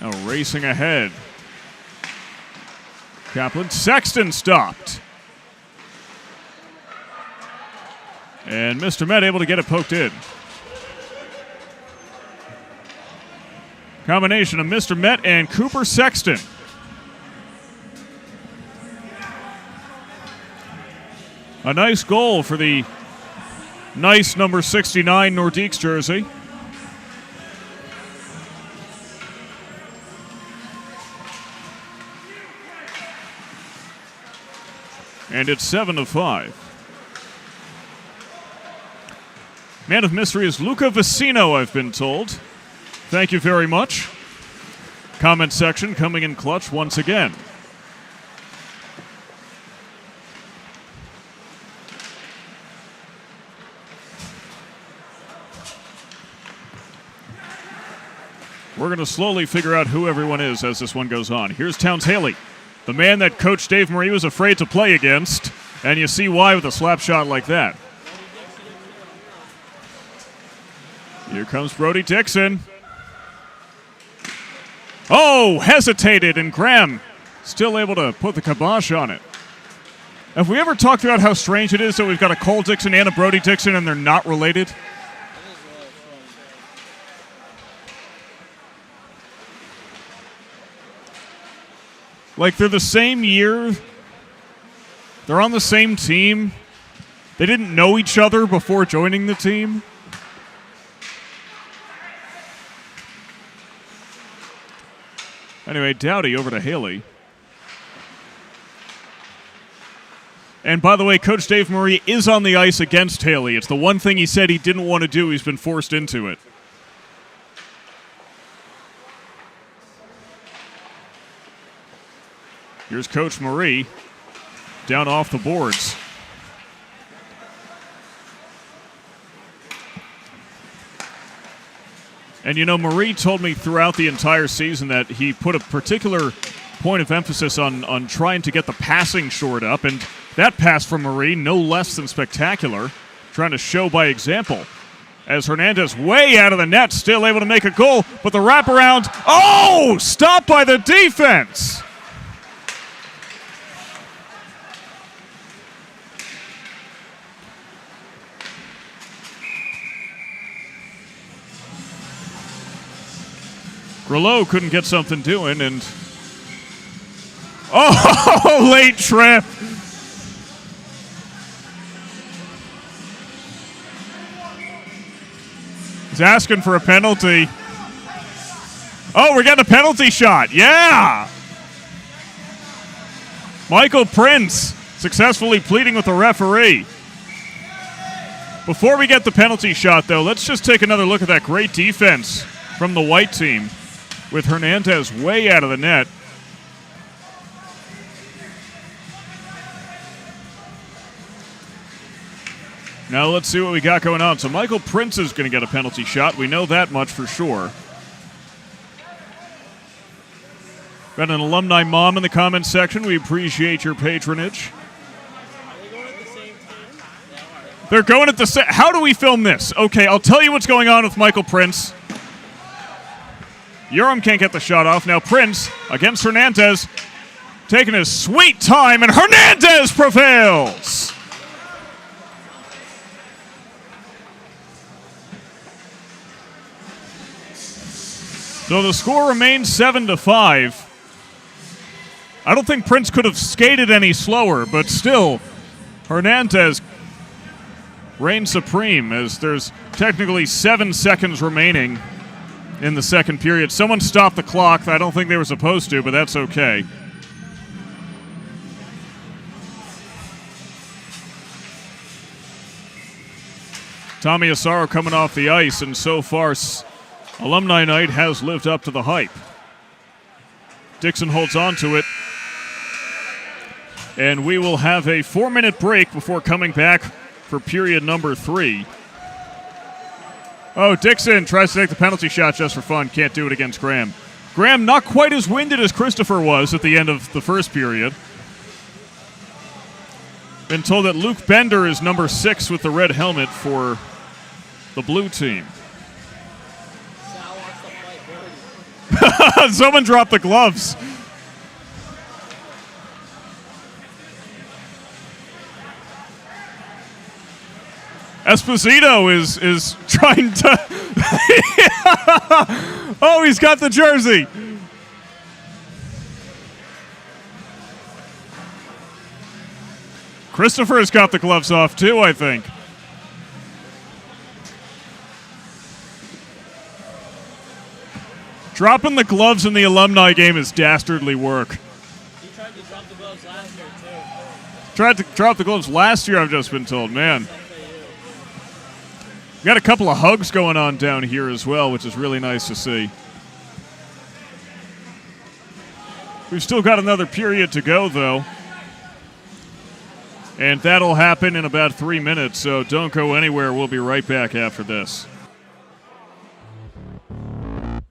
Now racing ahead. Kaplan. Sexton stopped. And Mr. Met able to get it poked in. Combination of Mr. Met and Cooper Sexton. A nice goal for the nice number 69 Nordiques jersey. And it's 7-5. Man of mystery is Luca Vicino, I've been told. Thank you very much. Comment section coming in clutch once again. We're going to slowly figure out who everyone is as this one goes on. Here's Towns Haley, the man that Coach Dave Marie was afraid to play against, and you see why with a slap shot like that. Here comes Brody Dixon. Oh, hesitated, and Graham still able to put the kibosh on it. Have we ever talked about how strange it is that we've got a Cole Dixon and a Brody Dixon and they're not related? Like, they're the same year. They're on the same team. They didn't know each other before joining the team. Anyway, Dowdy over to Haley. And by the way, Coach Dave Marie is on the ice against Haley. It's the one thing he said he didn't want to do. He's been forced into it. Here's Coach Marie down off the boards. And you know, Marie told me throughout the entire season that he put a particular point of emphasis on trying to get the passing shored up, and that pass from Marie, no less than spectacular, trying to show by example. As Hernandez way out of the net, still able to make a goal, but the wraparound, oh, stopped by the defense. Grillo couldn't get something doing, and oh, late trip. He's asking for a penalty. Oh, we're getting a penalty shot. Yeah. Michael Prince successfully pleading with the referee. Before we get the penalty shot, though, let's just take another look at that great defense from the white team, with Hernandez way out of the net. Now let's see what we got going on. So Michael Prince is going to get a penalty shot. We know that much for sure. Got an alumni mom in the comments section. We appreciate your patronage. Are they going at the same time? They're going at the same... How do we film this? Okay, I'll tell you what's going on with Michael Prince. Urim can't get the shot off. Now Prince against Hernandez, taking his sweet time, and Hernandez prevails. So the score remains 7-5. I don't think Prince could have skated any slower, but still, Hernandez reigns supreme as there's technically 7 seconds remaining in the second period. Someone stopped the clock. I don't think they were supposed to, but that's okay. Tommy Asaro coming off the ice, and so far, Alumni Night has lived up to the hype. Dixon holds on to it. And we will have a 4-minute break before coming back for period number 3. Oh, Dixon tries to take the penalty shot just for fun. Can't do it against Graham. Graham not quite as winded as Christopher was at the end of the first period. Been told that Luke Bender is number 6 with the red helmet for the blue team. Sal wants to fight Brody. Someone dropped the gloves. Esposito is trying to... Oh, he's got the jersey. Christopher's got the gloves off too, I think. Dropping the gloves in the alumni game is dastardly work. He tried to drop the gloves last year, too. Tried to drop the gloves last year, I've just been told, man. We got a couple of hugs going on down here as well, which is really nice to see. We've still got another period to go, though. And that'll happen in about 3 minutes, so don't go anywhere. We'll be right back after this.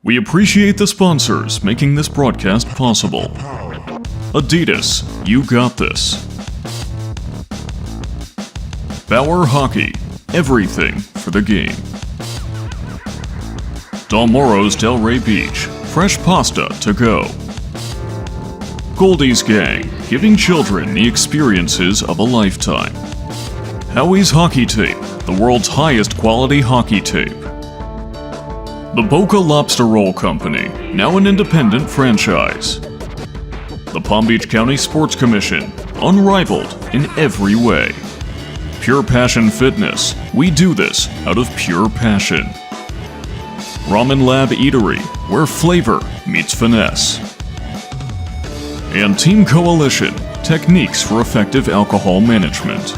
We appreciate the sponsors making this broadcast possible. Adidas, you got this. Bauer Hockey, everything for the game. Dalmoro's Delray Beach, fresh pasta to go. Goldie's Gang, giving children the experiences of a lifetime. Howie's Hockey Tape, the world's highest quality hockey tape. The Boca Lobster Roll Company, now an independent franchise. The Palm Beach County Sports Commission, unrivaled in every way. Pure Passion Fitness, we do this out of pure passion. Ramen Lab Eatery, where flavor meets finesse. And Team Coalition, techniques for effective alcohol management.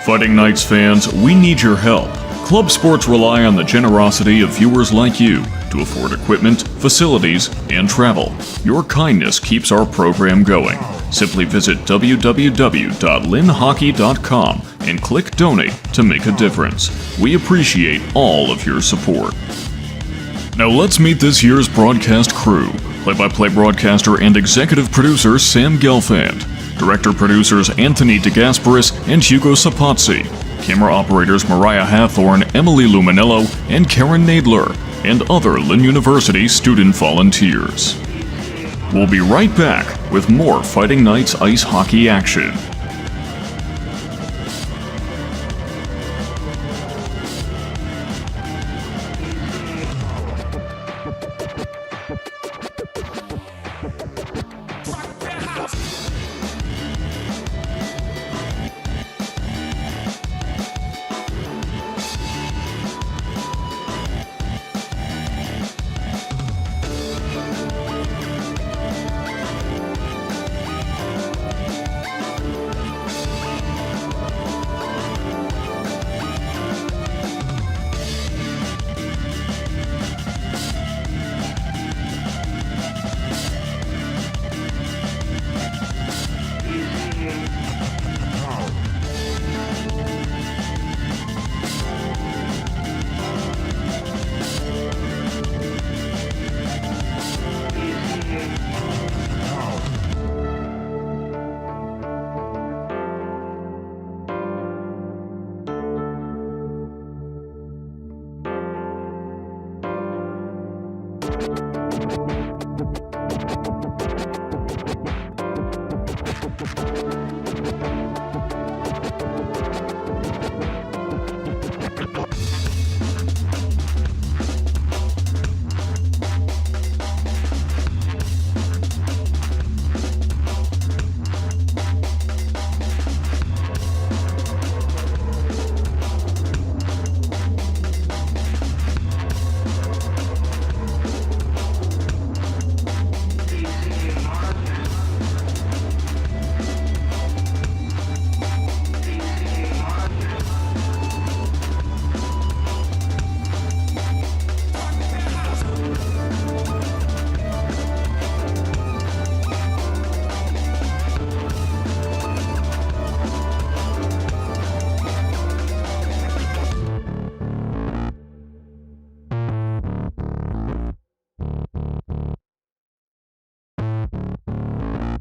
Fighting Knights fans, we need your help. Club sports rely on the generosity of viewers like you to afford equipment, facilities, and travel. Your kindness keeps our program going. Simply visit www.linhockey.com and click Donate to make a difference. We appreciate all of your support. Now let's meet this year's broadcast crew. Play-by-play broadcaster and executive producer Sam Gelfand. Director-producers Anthony DeGasperis and Hugo Sapazzi. Camera operators Mariah Hathorne, Emily Luminello, and Keren Nadler, and other Lynn University student volunteers. We'll be right back with more Fighting Knights ice hockey action.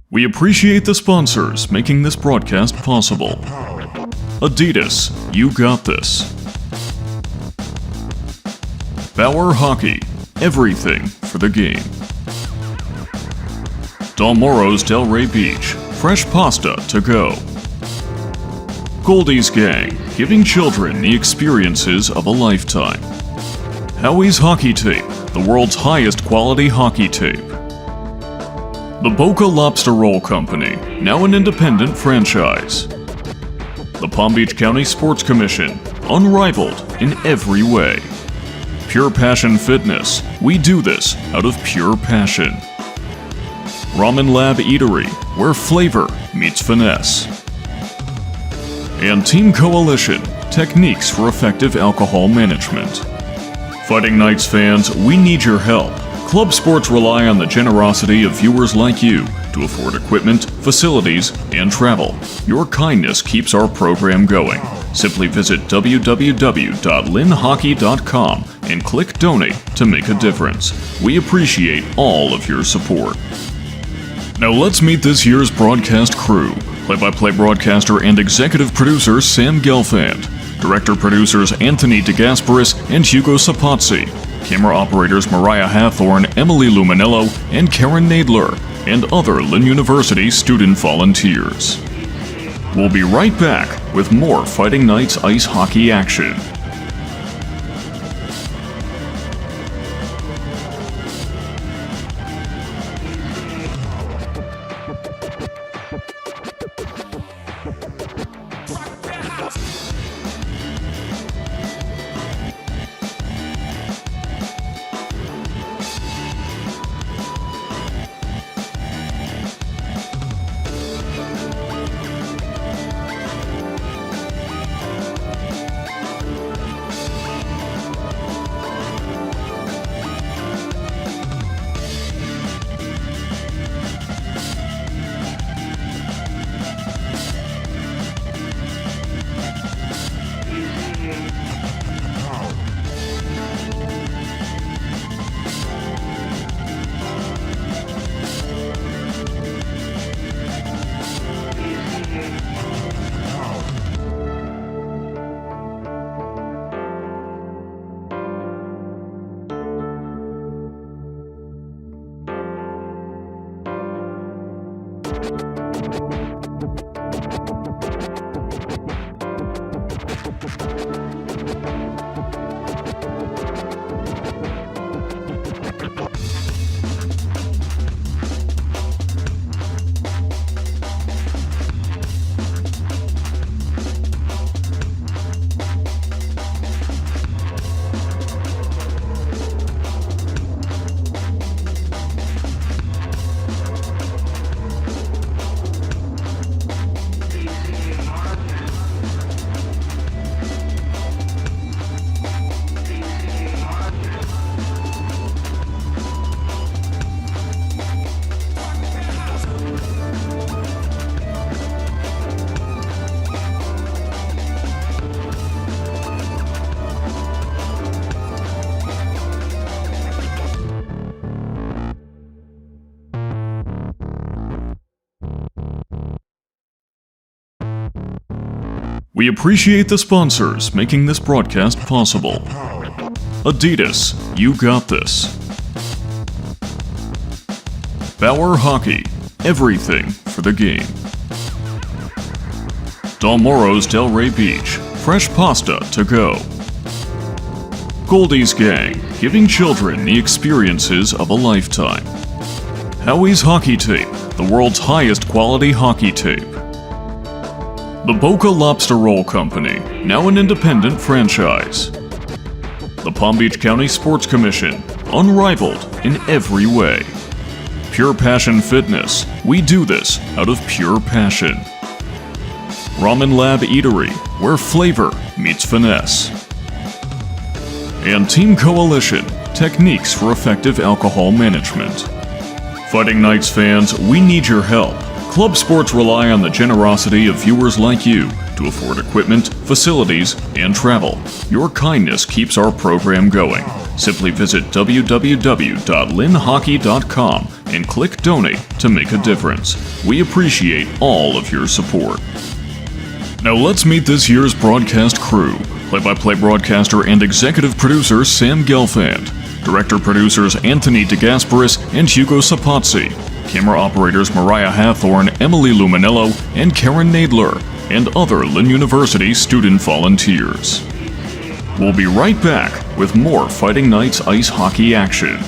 We appreciate the sponsors making this broadcast possible. Adidas, you got this. Bauer Hockey, everything for the game. Dalmoro's Delray Beach, fresh pasta to go. Goldie's Gang, giving children the experiences of a lifetime. Howie's Hockey Tape, the world's highest quality hockey tape. The Boca Lobster Roll Company, now an independent franchise. The Palm Beach County Sports Commission, unrivaled in every way. Pure Passion Fitness, we do this out of pure passion. Ramen Lab Eatery, where flavor meets finesse. And Team Coalition, techniques for effective alcohol management. Fighting Knights fans, we need your help. Club sports rely on the generosity of viewers like you to afford equipment, facilities, and travel. Your kindness keeps our program going. Simply visit www.linhockey.com and click Donate to make a difference. We appreciate all of your support. Now let's meet this year's broadcast crew. Play-by-play broadcaster and executive producer Sam Gelfand. Director-producers Anthony DeGasperis and Hugo Sapazzi. Camera operators Mariah Hathorne, Emily Luminello, and Keren Nadler, and other Lynn University student volunteers. We'll be right back with more Fighting Knights ice hockey action. We appreciate the sponsors making this broadcast possible. Adidas, you got this. Bauer Hockey, everything for the game. Del Moro's Delray Beach, fresh pasta to go. Goldie's Gang, giving children the experiences of a lifetime. Howie's Hockey Tape, the world's highest quality hockey tape. The Boca Lobster Roll Company, now an independent franchise. The Palm Beach County Sports Commission, unrivaled in every way. Pure Passion Fitness, we do this out of pure passion. Ramen Lab Eatery, where flavor meets finesse. And Team Coalition, techniques for effective alcohol management. Fighting Knights fans, we need your help. Club sports rely on the generosity of viewers like you to afford equipment, facilities, and travel. Your kindness keeps our program going. Simply visit www.linhockey.com and click Donate to make a difference. We appreciate all of your support. Now let's meet this year's broadcast crew. Play-by-play broadcaster and executive producer Sam Gelfand. Director-producers Anthony DeGasperis and Hugo Sapazzi. Camera operators Mariah Hathorne, Emily Luminello, and Keren Nadler, and other Lynn University student volunteers. We'll be right back with more Fighting Knights ice hockey action.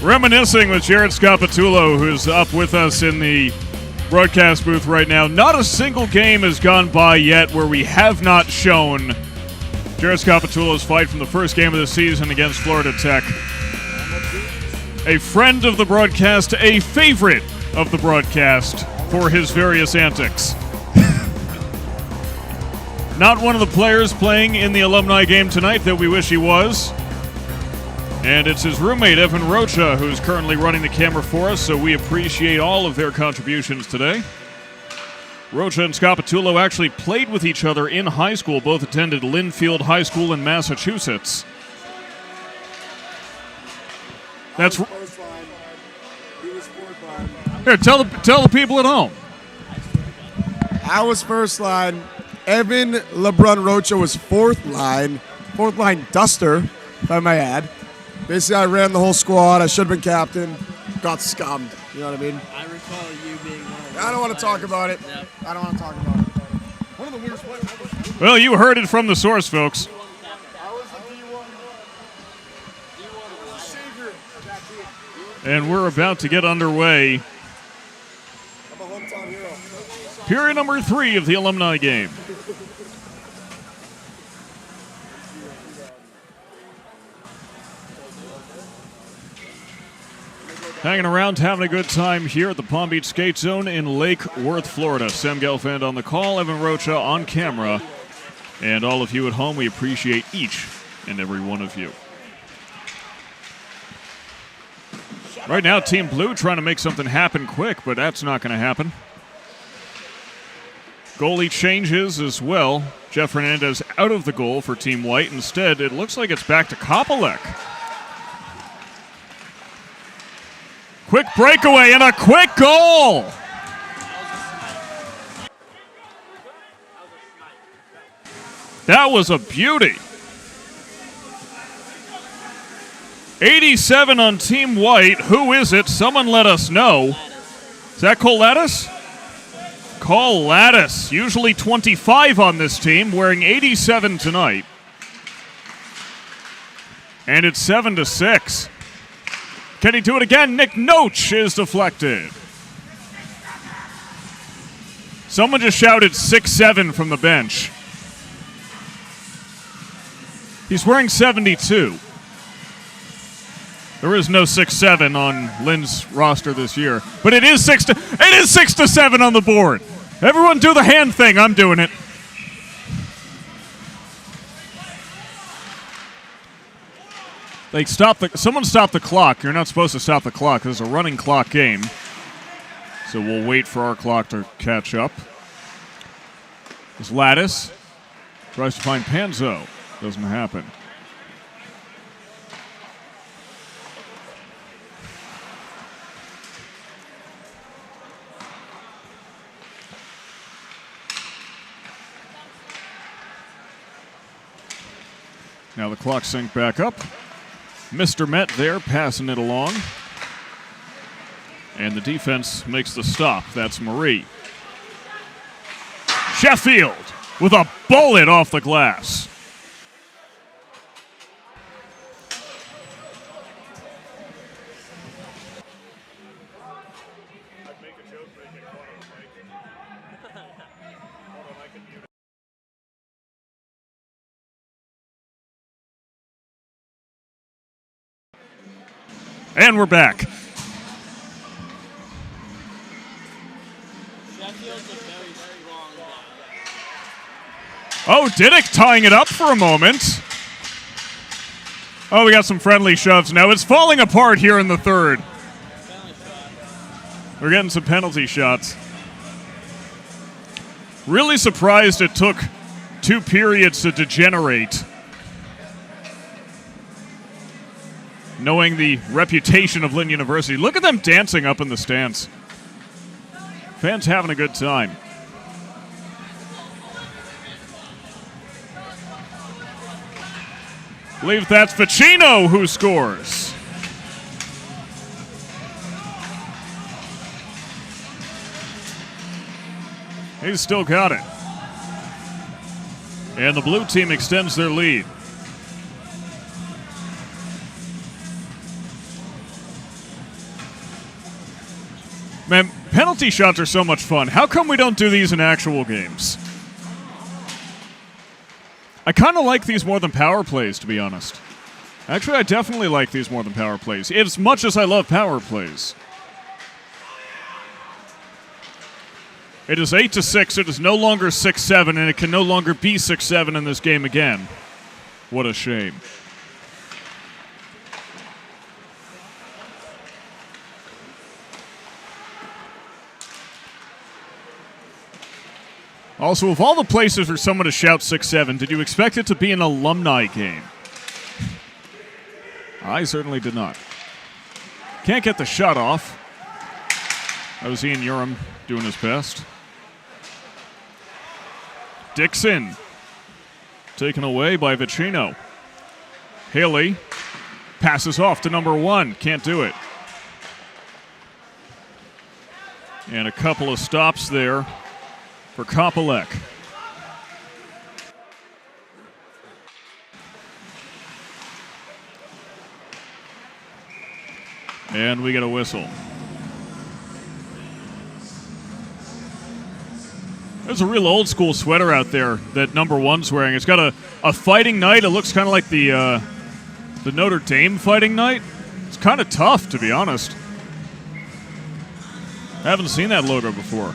Reminiscing with Jared Scapitulo, who's up with us in the broadcast booth right now. Not a single game has gone by yet where we have not shown Jared Scapitulo's fight from the first game of the season against Florida Tech. A friend of the broadcast, a favorite of the broadcast for his various antics. Not one of the players playing in the alumni game tonight that we wish he was. And it's his roommate, Evan Rocha, who's currently running the camera for us, so we appreciate all of their contributions today. Rocha and Scapitulo actually played with each other in high school. Both attended Linfield High School in Massachusetts. That's First line. He was fourth line. here. Tell the people at home. I was first line. Evan LeBron Rocha was fourth line duster, if I may add. Basically, I ran the whole squad. I should have been captain. Got scummed. You know what I mean? I recall you being one of the I don't want to talk about it. Yep. I don't want to talk about it. One of the weirdest players. Well, you heard it from the source, folks. I was the D1 savior of that team. And we're about to get underway. I'm a hometown hero. Period number 3 of the alumni game. Hanging around, having a good time here at the Palm Beach Skate Zone in Lake Worth, Florida. Sam Gelfand on the call, Evan Rocha on camera. And all of you at home, we appreciate each and every one of you. Right now, Team Blue trying to make something happen quick, but that's not going to happen. Goalie changes as well. Jeff Hernandez out of the goal for Team White. Instead, it looks like it's back to Kopelek. Quick breakaway and a quick goal! That was a beauty. 87 on Team White. Who is it? Someone let us know. Is that Cole Lattis? Cole Lattis, usually 25 on this team, wearing 87 tonight. And it's 7-6. Can he do it again? Nick Noach is deflected. Someone just shouted 6'7" from the bench. He's wearing 72. There is no 6'7" on Lynn's roster this year, but it is 6 to 7 on the board. Everyone do the hand thing. I'm doing it. Someone stop the clock. You're not supposed to stop the clock. This is a running clock game. So we'll wait for our clock to catch up. This Lattis tries to find Panzo. Doesn't happen. Now the clock synced back up. Mr. Met there passing it along. And the defense makes the stop. That's Marie. Sheffield with a bullet off the glass. And we're back. Sheffield's a very strong guy. Oh, Diddick tying it up for a moment. Oh, we got some friendly shoves now. It's falling apart here in the third. We're getting some penalty shots. Really surprised it took 2 periods to degenerate. knowing the reputation of Lynn University. Look at them dancing up in the stands. Fans having a good time. I believe that's Ficino who scores. He's still got it. And the blue team extends their lead. Man, penalty shots are so much fun. How come we don't do these in actual games? I kind of like these more than power plays, to be honest. Actually, I definitely like these more than power plays, as much as I love power plays. It is 8-6. It is no longer 6-7, and it can no longer be 6-7 in this game again. What a shame. Also, of all the places for someone to shout 6-7, did you expect it to be an alumni game? I certainly did not. Can't get the shot off. That was Ian Urim doing his best. Dixon taken away by Ficino. Haley passes off to number 1. Can't do it. And a couple of stops there for Kopelek. And we get a whistle. There's a real old school sweater out there that number 1's wearing. It's got a fighting knight. It looks kind of like the Notre Dame fighting knight. It's kind of tough, to be honest. I haven't seen that logo before.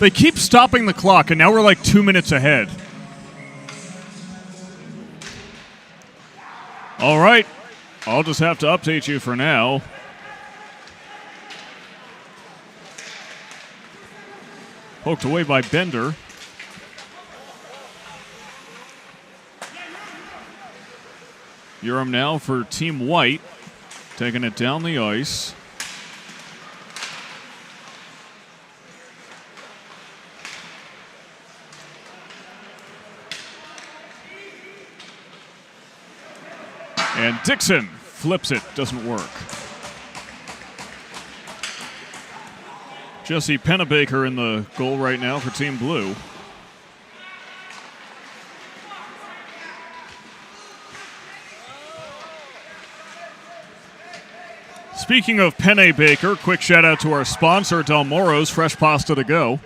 They keep stopping the clock, and now we're like 2 minutes ahead. All right. I'll just have to update you for now. Poked away by Bender. Urim now for Team White. Taking it down the ice. And Dixon flips it, doesn't work. Jesse Pennebaker in the goal right now for Team Blue. Speaking of Pennebaker, quick shout out to our sponsor, Del Moro's Fresh Pasta to Go.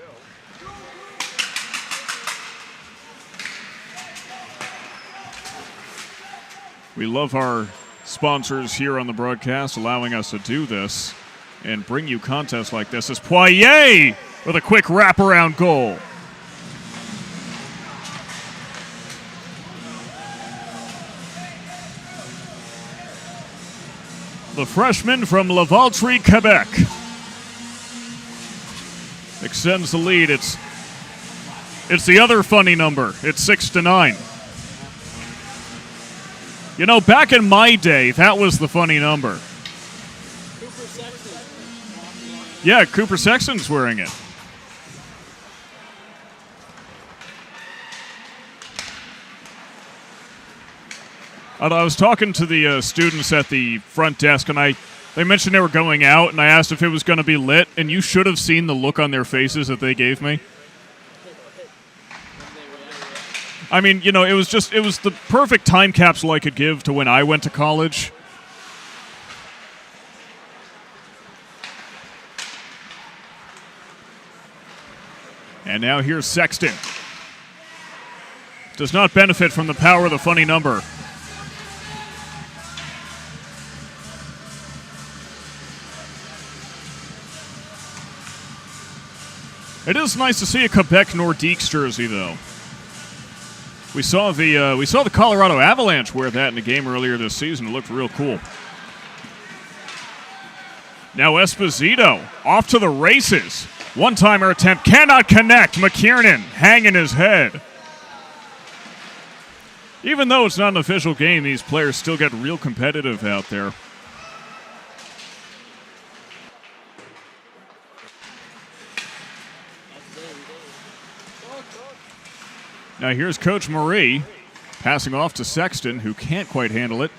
We love our sponsors here on the broadcast, allowing us to do this and bring you contests like this. As Poirier with a quick wraparound goal. The freshman from Lavaltrie, Quebec, extends the lead. It's the other funny number. It's 6-9. You know, back in my day, that was the funny number. Cooper Sexton. Yeah, Cooper Sexton's wearing it. I was talking to the students at the front desk, and they mentioned they were going out, and I asked if it was going to be lit, and you should have seen the look on their faces that they gave me. I mean, you know, it was the perfect time capsule I could give to when I went to college. And now here's Sexton. Does not benefit from the power of the funny number. It is nice to see a Quebec Nordiques jersey, though. We saw the Colorado Avalanche wear that in a game earlier this season. It looked real cool. Now Esposito off to the races. One-timer attempt cannot connect. McKiernan hanging his head. Even though it's not an official game, these players still get real competitive out there. Now here's Coach Marie passing off to Sexton, who can't quite handle it.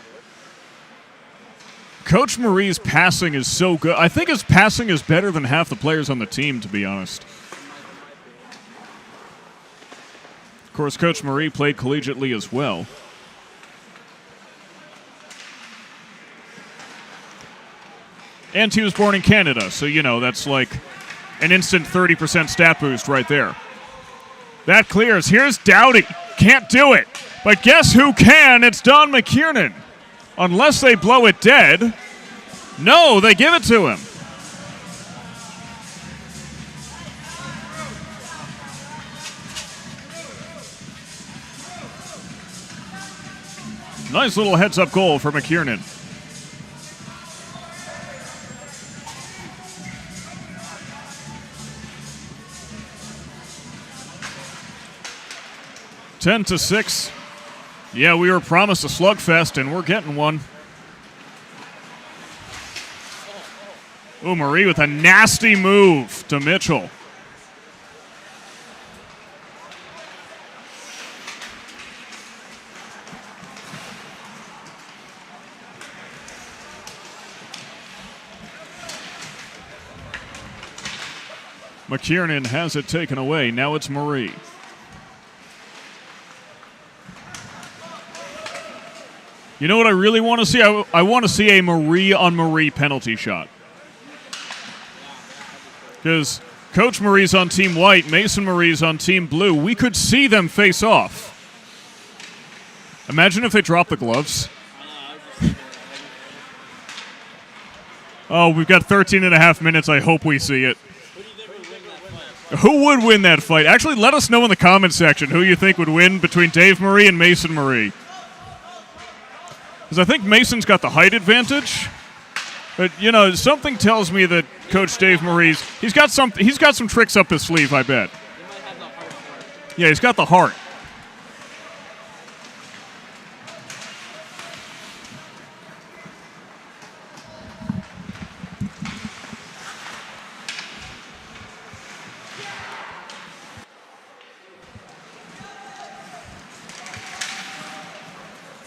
Coach Marie's passing is so good. I think his passing is better than half the players on the team, to be honest. Of course, Coach Marie played collegiately as well. And he was born in Canada, so, you know, that's like an instant 30% stat boost right there. That clears. Here's Dowdy. Can't do it. But guess who can? It's Don McKiernan. Unless they blow it dead. No, they give it to him. Nice little heads-up goal for McKiernan. Ten to 6. Yeah, we were promised a slugfest, and we're getting one. Ooh, Marie with a nasty move to Mitchell. McKiernan has it taken away. Now it's Marie. You know what I really want to see? I want to see a Marie on Marie penalty shot. Because Coach Marie's on Team White, Mason Marie's on Team Blue. We could see them face off. Imagine if they drop the gloves. Oh, we've got 13 and a half minutes. I hope we see it. Who would win that fight? Actually, let us know in the comments section who you think would win between Dave Marie and Mason Marie. Because I think Mason's got the height advantage. But, you know, something tells me that Coach Dave Marie's, he's got some tricks up his sleeve, I bet. Yeah, he's got the heart.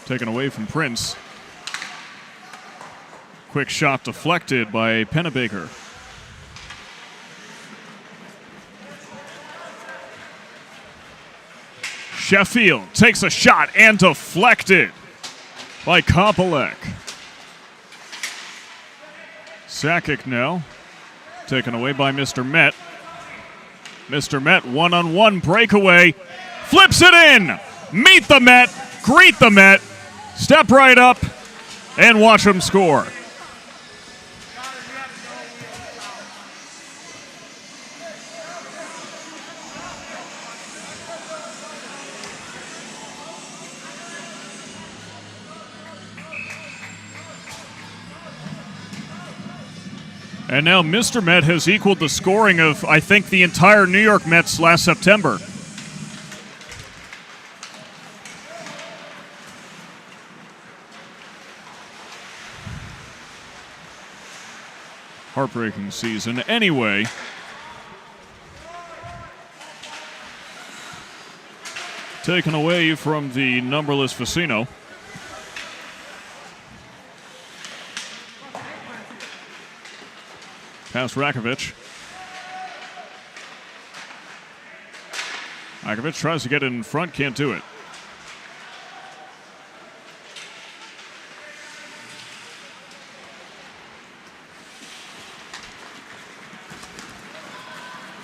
Taken away from Prince. Quick shot deflected by Pennebaker. Sheffield takes a shot and deflected by Kopelek. Sakic now. Taken away by Mr. Met. Mr. Met, one-on-one breakaway. Flips it in! Meet the Met! Greet the Met! Step right up and watch him score. And now Mr. Met has equaled the scoring of, I think, the entire New York Mets last September. Heartbreaking season. Anyway, taken away from the numberless Vicino. Pass Rakovic. Rakovic tries to get in front, can't do it.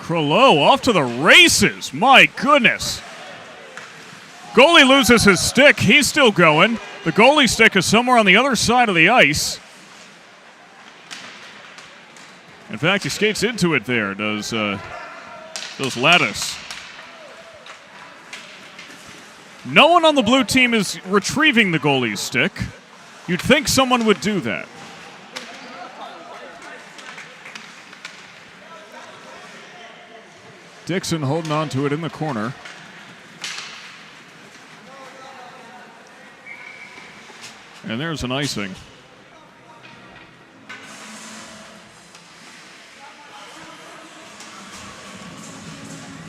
Crollo off to the races. My goodness. Goalie loses his stick. He's still going. The goalie stick is somewhere on the other side of the ice. In fact, he skates into it there, does Lattice. No one on the blue team is retrieving the goalie's stick. You'd think someone would do that. Dixon holding on to it in the corner. And there's an icing.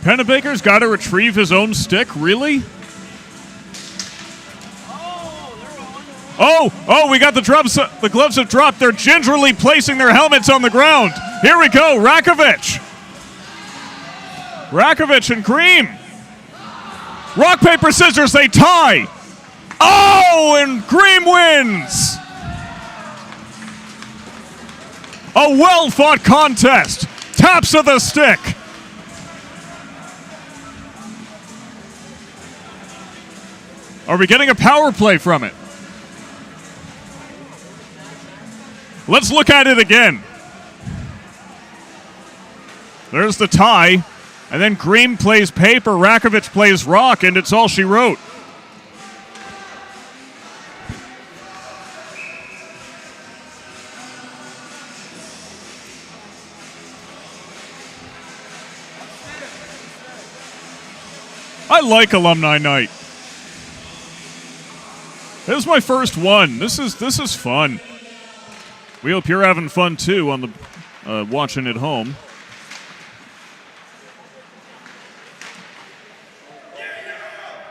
Pennebaker's got to retrieve his own stick? Really? Oh, we got the gloves. The gloves have dropped. They're gingerly placing their helmets on the ground. Here we go, Rakovic and Cream. Rock, paper, scissors, they tie. Oh, and Cream wins. A well-fought contest. Taps of the stick. Are we getting a power play from it? Let's look at it again. There's the tie. And then Green plays paper, Rakovic plays rock, and it's all she wrote. I like Alumni Night. This is my first one. This is fun. We hope you're having fun too on the watching at home.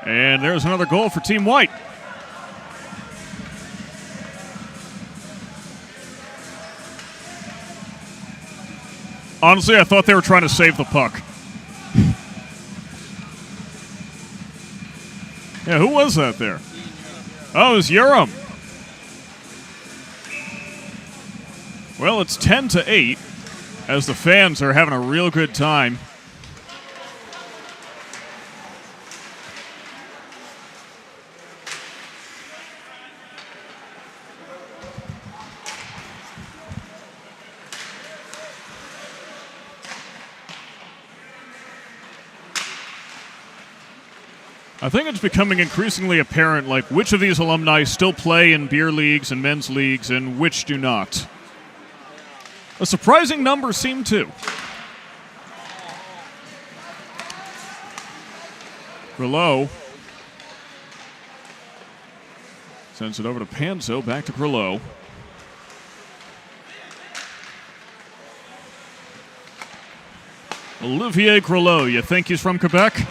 And there's another goal for Team White. Honestly, I thought they were trying to save the puck. Yeah, who was that there? Oh, it was Urim. Well, it's 10-8 as the fans are having a real good time. I think it's becoming increasingly apparent, like, which of these alumni still play in beer leagues and men's leagues and which do not. A surprising number seem to. Grillo sends it over to Panzo, back to Grillo. Olivier Grillo, you think he's from Quebec?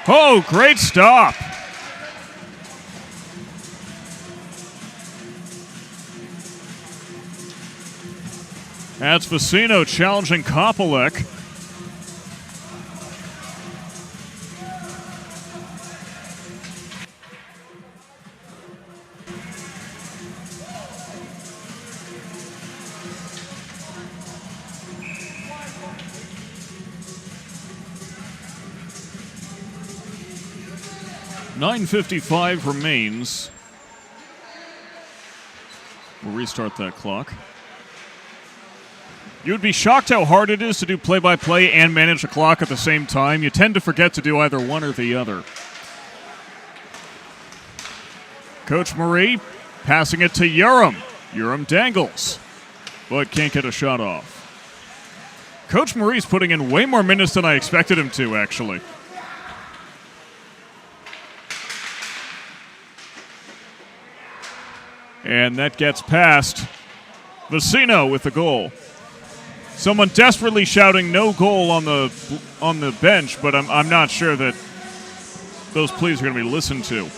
Oh, great stop. That's Vecino challenging Kopelek. .9:55 remains. We'll restart that clock. You would be shocked how hard it is to do play-by-play and manage the clock at the same time. You tend to forget to do either one or the other. Coach Marie passing it to Urim. Urim dangles, but can't get a shot off. Coach Marie's putting in way more minutes than I expected him to, actually. And that gets past Vecino with the goal. Someone desperately shouting no goal on the bench, but I'm not sure that those pleas are going to be listened to.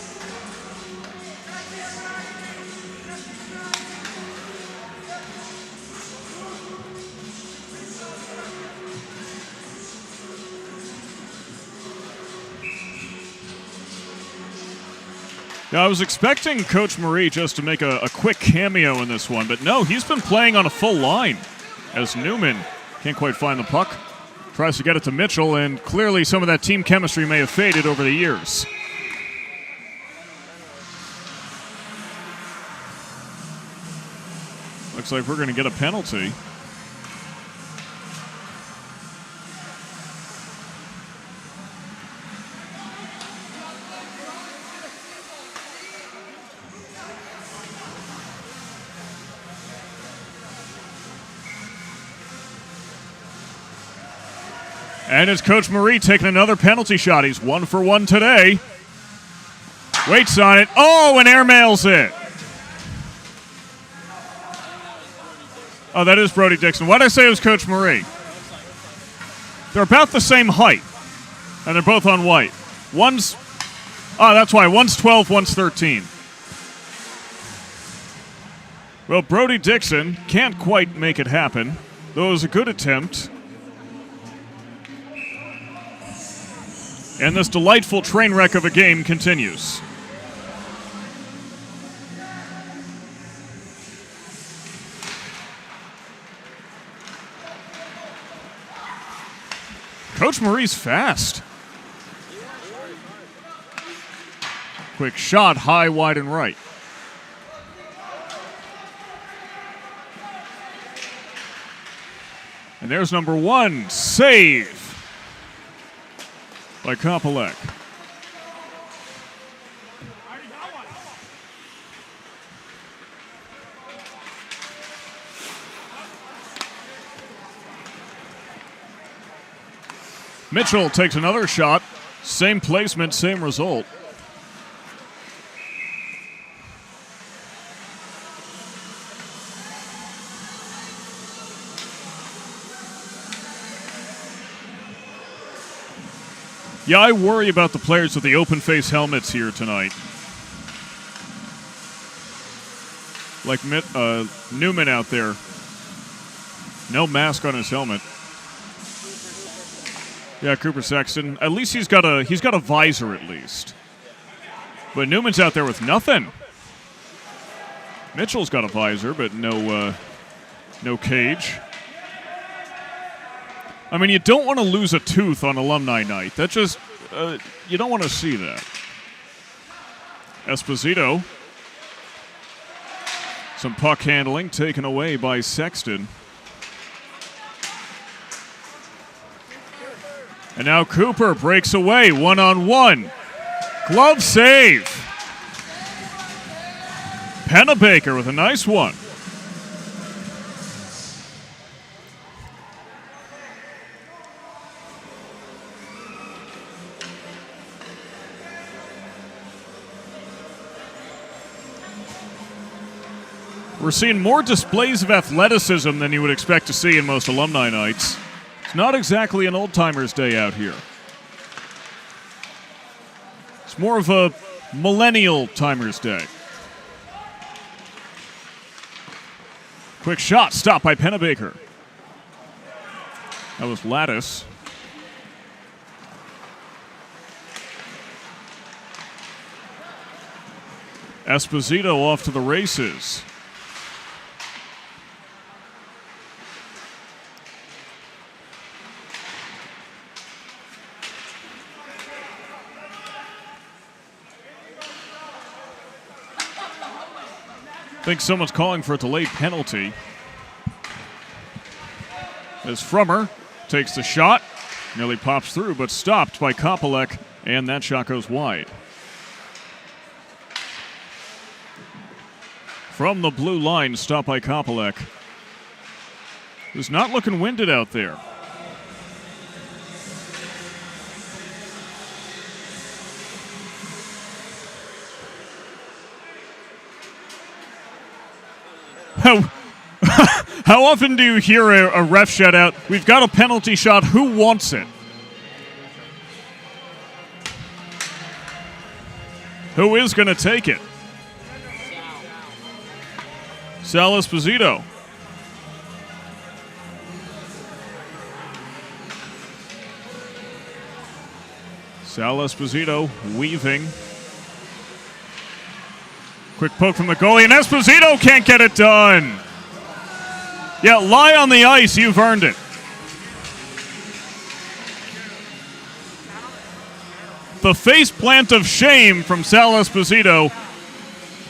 Now, I was expecting Coach Marie just to make a quick cameo in this one, but no, he's been playing on a full line as Newman can't quite find the puck. Tries to get it to Mitchell, and clearly some of that team chemistry may have faded over the years. Looks like we're going to get a penalty. And it's Coach Marie taking another penalty shot. He's 1 for 1 today. Waits on it. Oh, and airmails it. Oh, that is Brody Dixon. Why did I say it was Coach Marie? They're about the same height, and they're both on white. That's why. One's 12, one's 13. Well, Brody Dixon can't quite make it happen, though it was a good attempt. And this delightful train wreck of a game continues. Coach Marie's fast. Quick shot, high, wide, and right. And there's number 1, save by Kopelek. Mitchell takes another shot. Same placement, same result. Yeah, I worry about the players with the open face helmets here tonight. Like Newman out there. No mask on his helmet. Yeah, Cooper Sexton. At least he's got a visor at least. But Newman's out there with nothing. Mitchell's got a visor, but no cage. I mean, you don't want to lose a tooth on Alumni Night. That just, you don't want to see that. Esposito. Some puck handling taken away by Sexton. And now Cooper breaks away, 1-on-1. Glove save. Pennebaker with a nice one. We're seeing more displays of athleticism than you would expect to see in most alumni nights. It's not exactly an old-timers day out here. It's more of a millennial timers day. Quick shot, stopped by Pennebaker. That was Lattice. Esposito off to the races. I think someone's calling for a delayed penalty. As Frummer takes the shot, nearly pops through, but stopped by Kopelek, and that shot goes wide. From the blue line, stopped by Kopelek. Who's not looking winded out there. How often do you hear a ref shout out, "We've got a penalty shot, who wants it?" Who is going to take it? Sal Esposito. Sal Esposito weaving. Quick poke from the goalie, and Esposito can't get it done. Yeah, lie on the ice, you've earned it. The face plant of shame from Sal Esposito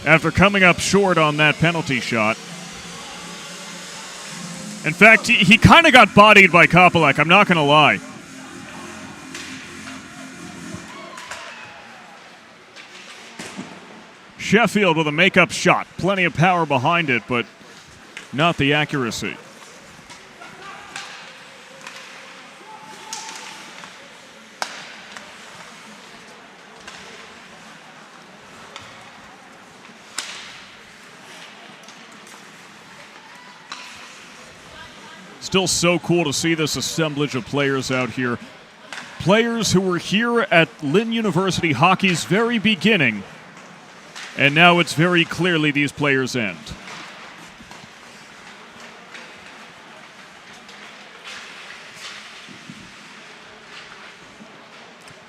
after coming up short on that penalty shot. In fact, he kind of got bodied by Kopelek, I'm not going to lie. Sheffield with a make-up shot. Plenty of power behind it, but not the accuracy. Still so cool to see this assemblage of players out here. Players who were here at Lynn University hockey's very beginning, and now it's very clearly these players' end.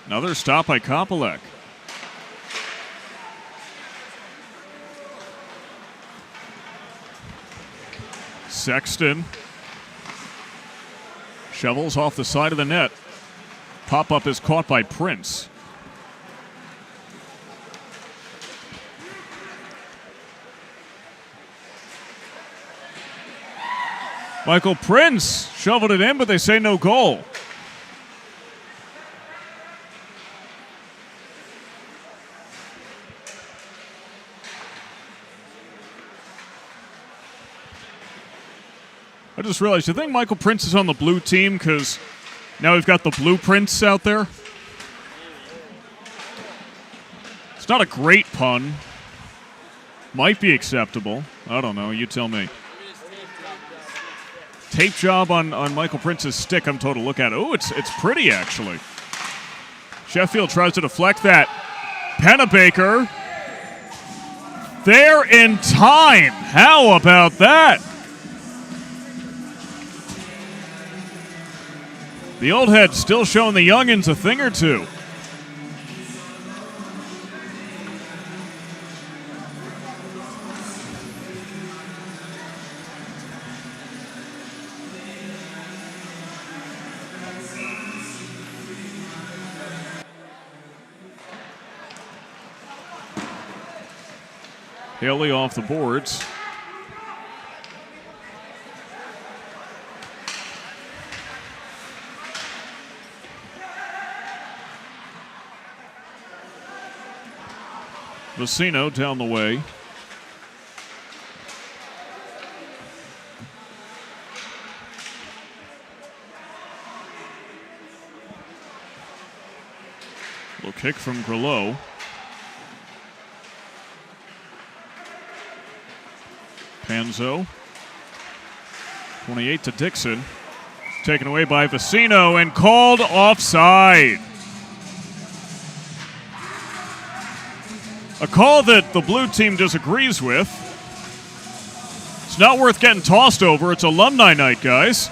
Another stop by Kopelek. Sexton shovels off the side of the net. Pop-up is caught by Prince. Michael Prince shoveled it in, but they say no goal. I just realized, I think Michael Prince is on the blue team because now we've got the blueprints out there. It's not a great pun. Might be acceptable. I don't know. You tell me. Tape job on Michael Prince's stick. I'm told to look at it. Oh, it's pretty, actually. Sheffield tries to deflect that. Pennebaker. There in time. How about that? The old head still showing the youngins a thing or two. Haley off the boards. Vecino down the way. Little kick from Grillo. Panzo. 28 to Dixon. Taken away by Vecino and called offside. A call that the blue team disagrees with. It's not worth getting tossed over. It's alumni night, guys.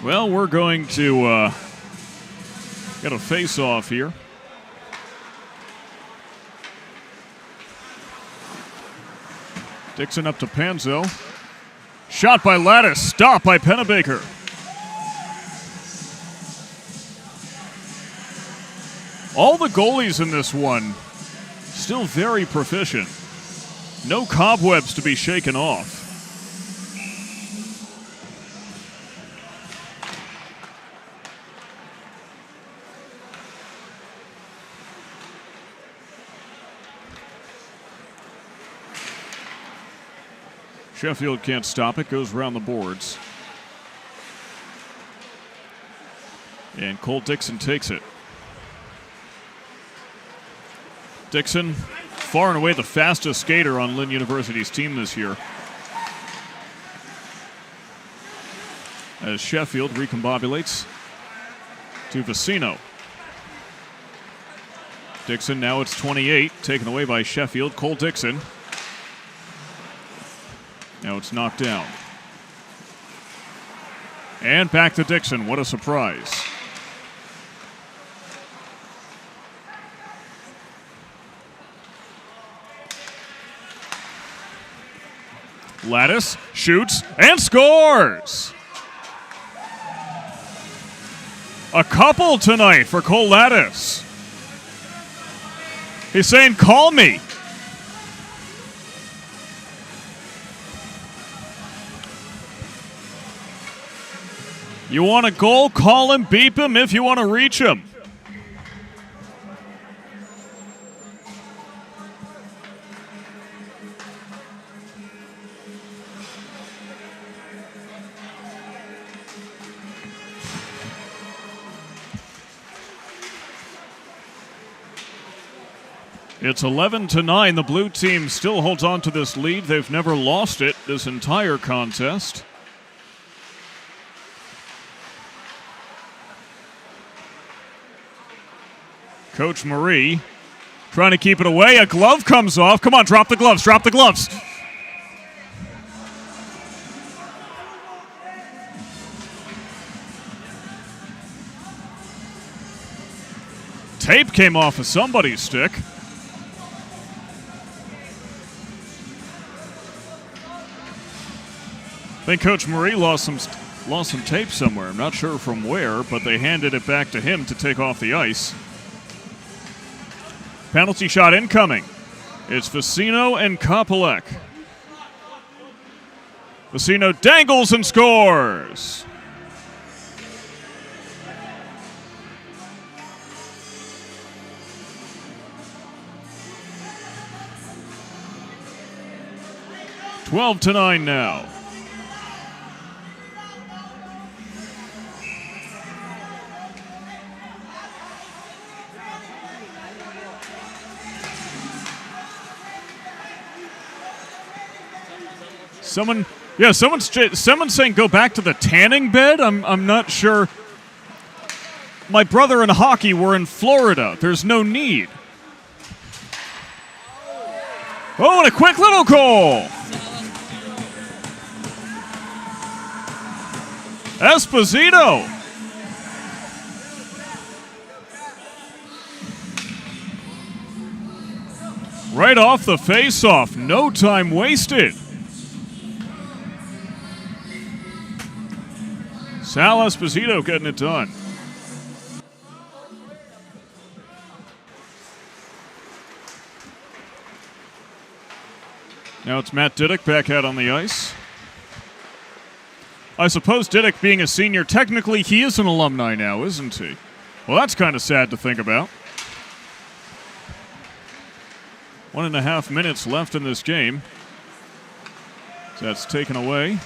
Well, we're going to get a face-off here. Dixon up to Panzo. Shot by Lattice. Stop by Pennebaker. All the goalies in this one still very proficient. No cobwebs to be shaken off. Sheffield can't stop it, goes around the boards. And Cole Dixon takes it. Dixon, far and away the fastest skater on Lynn University's team this year. As Sheffield recombobulates to Vecino. Dixon, now it's 28, taken away by Sheffield. Cole Dixon. Now it's knocked down. And back to Dixon. What a surprise. Lattice shoots and scores. A couple tonight for Cole Lattice. He's saying, call me. You want a goal? Call him, beep him if you want to reach him. It's 11-9. The blue team still holds on to this lead. They've never lost it this entire contest. Coach Marie trying to keep it away. A glove comes off. Come on, drop the gloves, drop the gloves. Tape came off of somebody's stick. I think Coach Marie lost some tape somewhere. I'm not sure from where, but they handed it back to him to take off the ice. Penalty shot incoming. It's Vicino and Kopelek. Vicino dangles and scores. Twelve to 9 now. Someone's saying go back to the tanning bed. I'm not sure. My brother in hockey were in Florida. There's no need. Oh, and a quick little goal. Esposito. Right off the face-off. No time wasted. Sal Esposito getting it done. Now it's Matt Diddick back out on the ice. I suppose Diddick, being a senior, technically he is an alumni now, isn't he? Well, that's kind of sad to think about. 1.5 minutes left in this game. So that's taken away.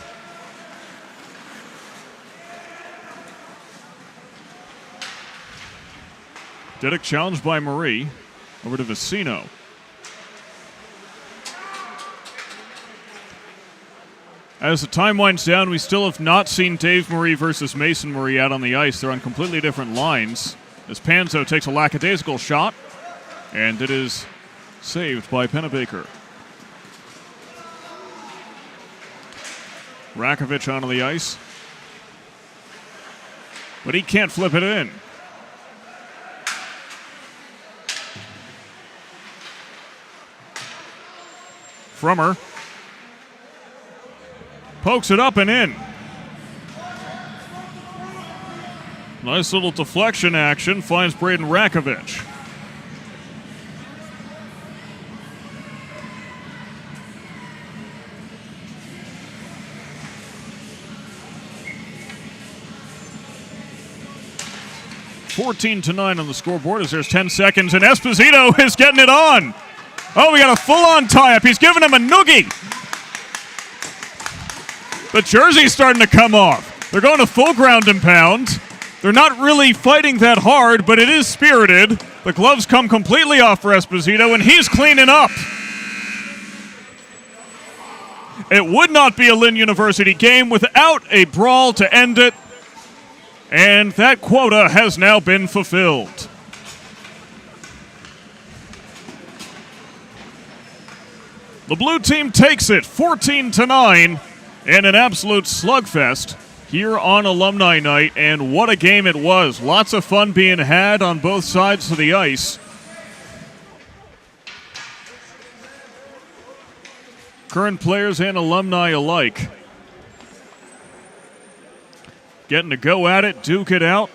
Diddick challenged by Marie. Over to Vicino. As the time winds down, we still have not seen Dave Marie versus Mason Marie out on the ice. They're on completely different lines. As Panzo takes a lackadaisical shot, and it is saved by Pennebaker. Rakovic onto the ice. But he can't flip it in. Frummer pokes it up and in. Nice little deflection action. Finds Braden Rakovic. (14-9) on the scoreboard as there's 10 seconds, and Esposito is getting it on. Oh, we got a full-on tie-up. He's giving him a noogie. The jersey's starting to come off. They're going to full ground and pound. They're not really fighting that hard, but it is spirited. The gloves come completely off for Esposito, and he's cleaning up. It would not be a Lynn University game without a brawl to end it, and that quota has now been fulfilled. The blue team takes it 14-9 in an absolute slugfest here on Alumni Night, and what a game it was. Lots of fun being had on both sides of the ice. Current players and alumni alike getting to go at it, duke it out,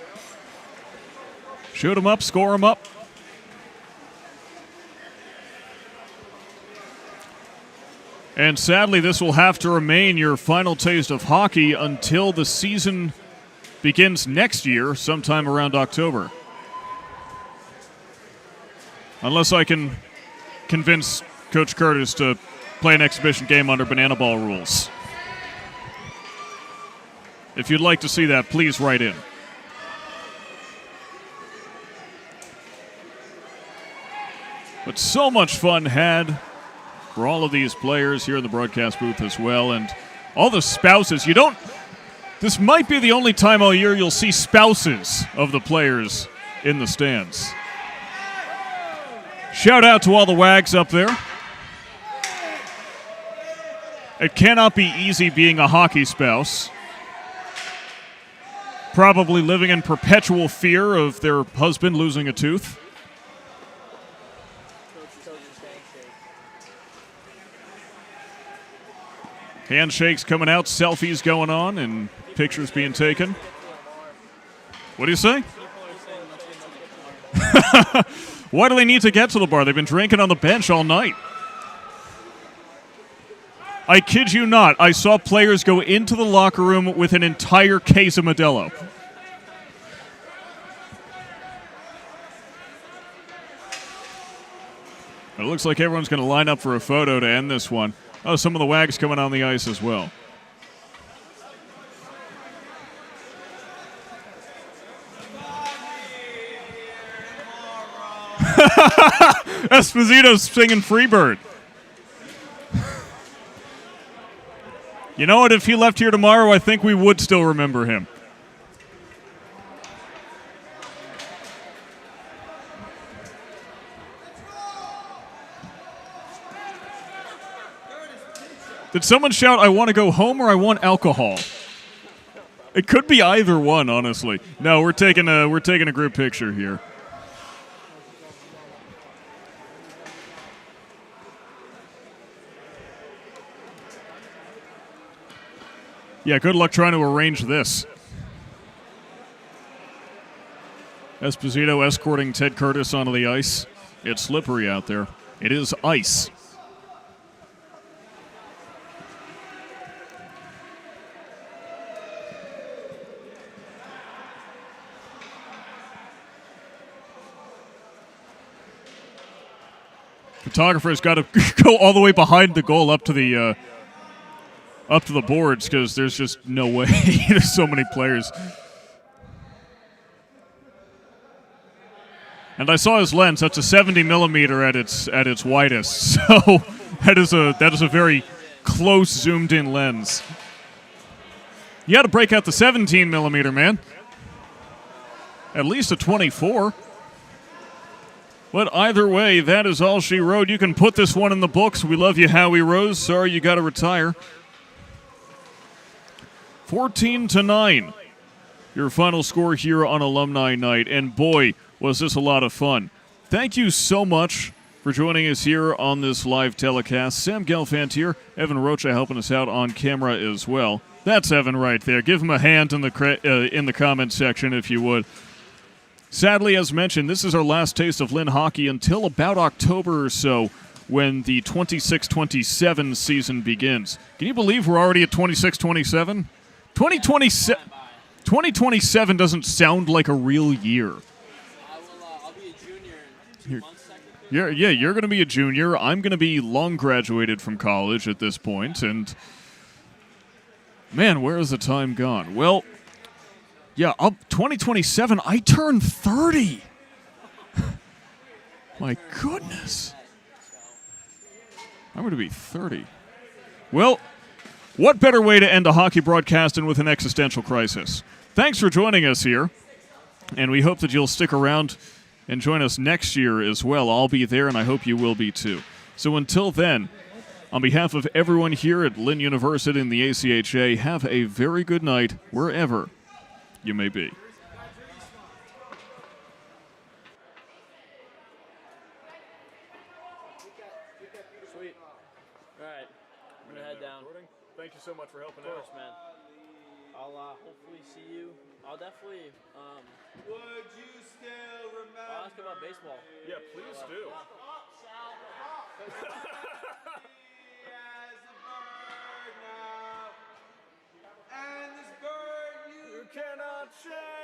shoot 'em up, score 'em up. And sadly, this will have to remain your final taste of hockey until the season begins next year, sometime around October. Unless I can convince Coach Curtis to play an exhibition game under banana ball rules. If you'd like to see that, please write in. But so much fun had for all of these players here in the broadcast booth as well, and all the spouses. This might be the only time all year you'll see spouses of the players in the stands. Shout out to all the wags up there. It cannot be easy being a hockey spouse. Probably living in perpetual fear of their husband losing a tooth. Handshakes coming out, selfies going on, and pictures being taken. What do you say? Why do they need to get to the bar? They've been drinking on the bench all night. I kid you not, I saw players go into the locker room with an entire case of Modelo. It looks like everyone's going to line up for a photo to end this one. Oh, some of the wags coming on the ice as well. Esposito's singing Freebird. You know what? If he left here tomorrow, I think we would still remember him. Did someone shout, "I want to go home" or "I want alcohol"? It could be either one, honestly. No, we're taking a group picture here. Yeah, good luck trying to arrange this. Esposito escorting Ted Curtis onto the ice. It's slippery out there. It is ice. Photographer's got to go all the way behind the goal up to the boards because there's just no way. There's so many players. And I saw his lens. That's a 70 millimeter at its widest. So that is a very close zoomed in lens. You got to break out the 17 millimeter, man. At least a 24. But either way, that is all she wrote. You can put this one in the books. We love you, Howie Rose. Sorry you got to retire. 14-9. Your final score here on Alumni Night. And boy, was this a lot of fun. Thank you so much for joining us here on this live telecast. Sam Gelfand here. Evan Rocha helping us out on camera as well. That's Evan right there. Give him a hand in the comment section if you would. Sadly, as mentioned, this is our last taste of Lynn hockey until about October or so when the 26-27 season begins. Can you believe we're already at 26-27? 2027 doesn't sound like a real year. I'll be a junior in 2 months, technically. You're going to be a junior. I'm going to be long graduated from college at this point, and man, where has the time gone? Well, yeah, 2027, I turn 30. My goodness. I'm going to be 30. Well, what better way to end a hockey broadcast than with an existential crisis? Thanks for joining us here, and we hope that you'll stick around and join us next year as well. I'll be there, and I hope you will be too. So until then, on behalf of everyone here at Lynn University and the ACHA, have a very good night wherever you may be. Sweet. All right. I'm going to head down. Thank you so much for helping Of course, man. I'll hopefully see you. I'll definitely. Would you still remember? I'll ask about baseball. Yeah, please do. As a bird now, and this bird you cannot change.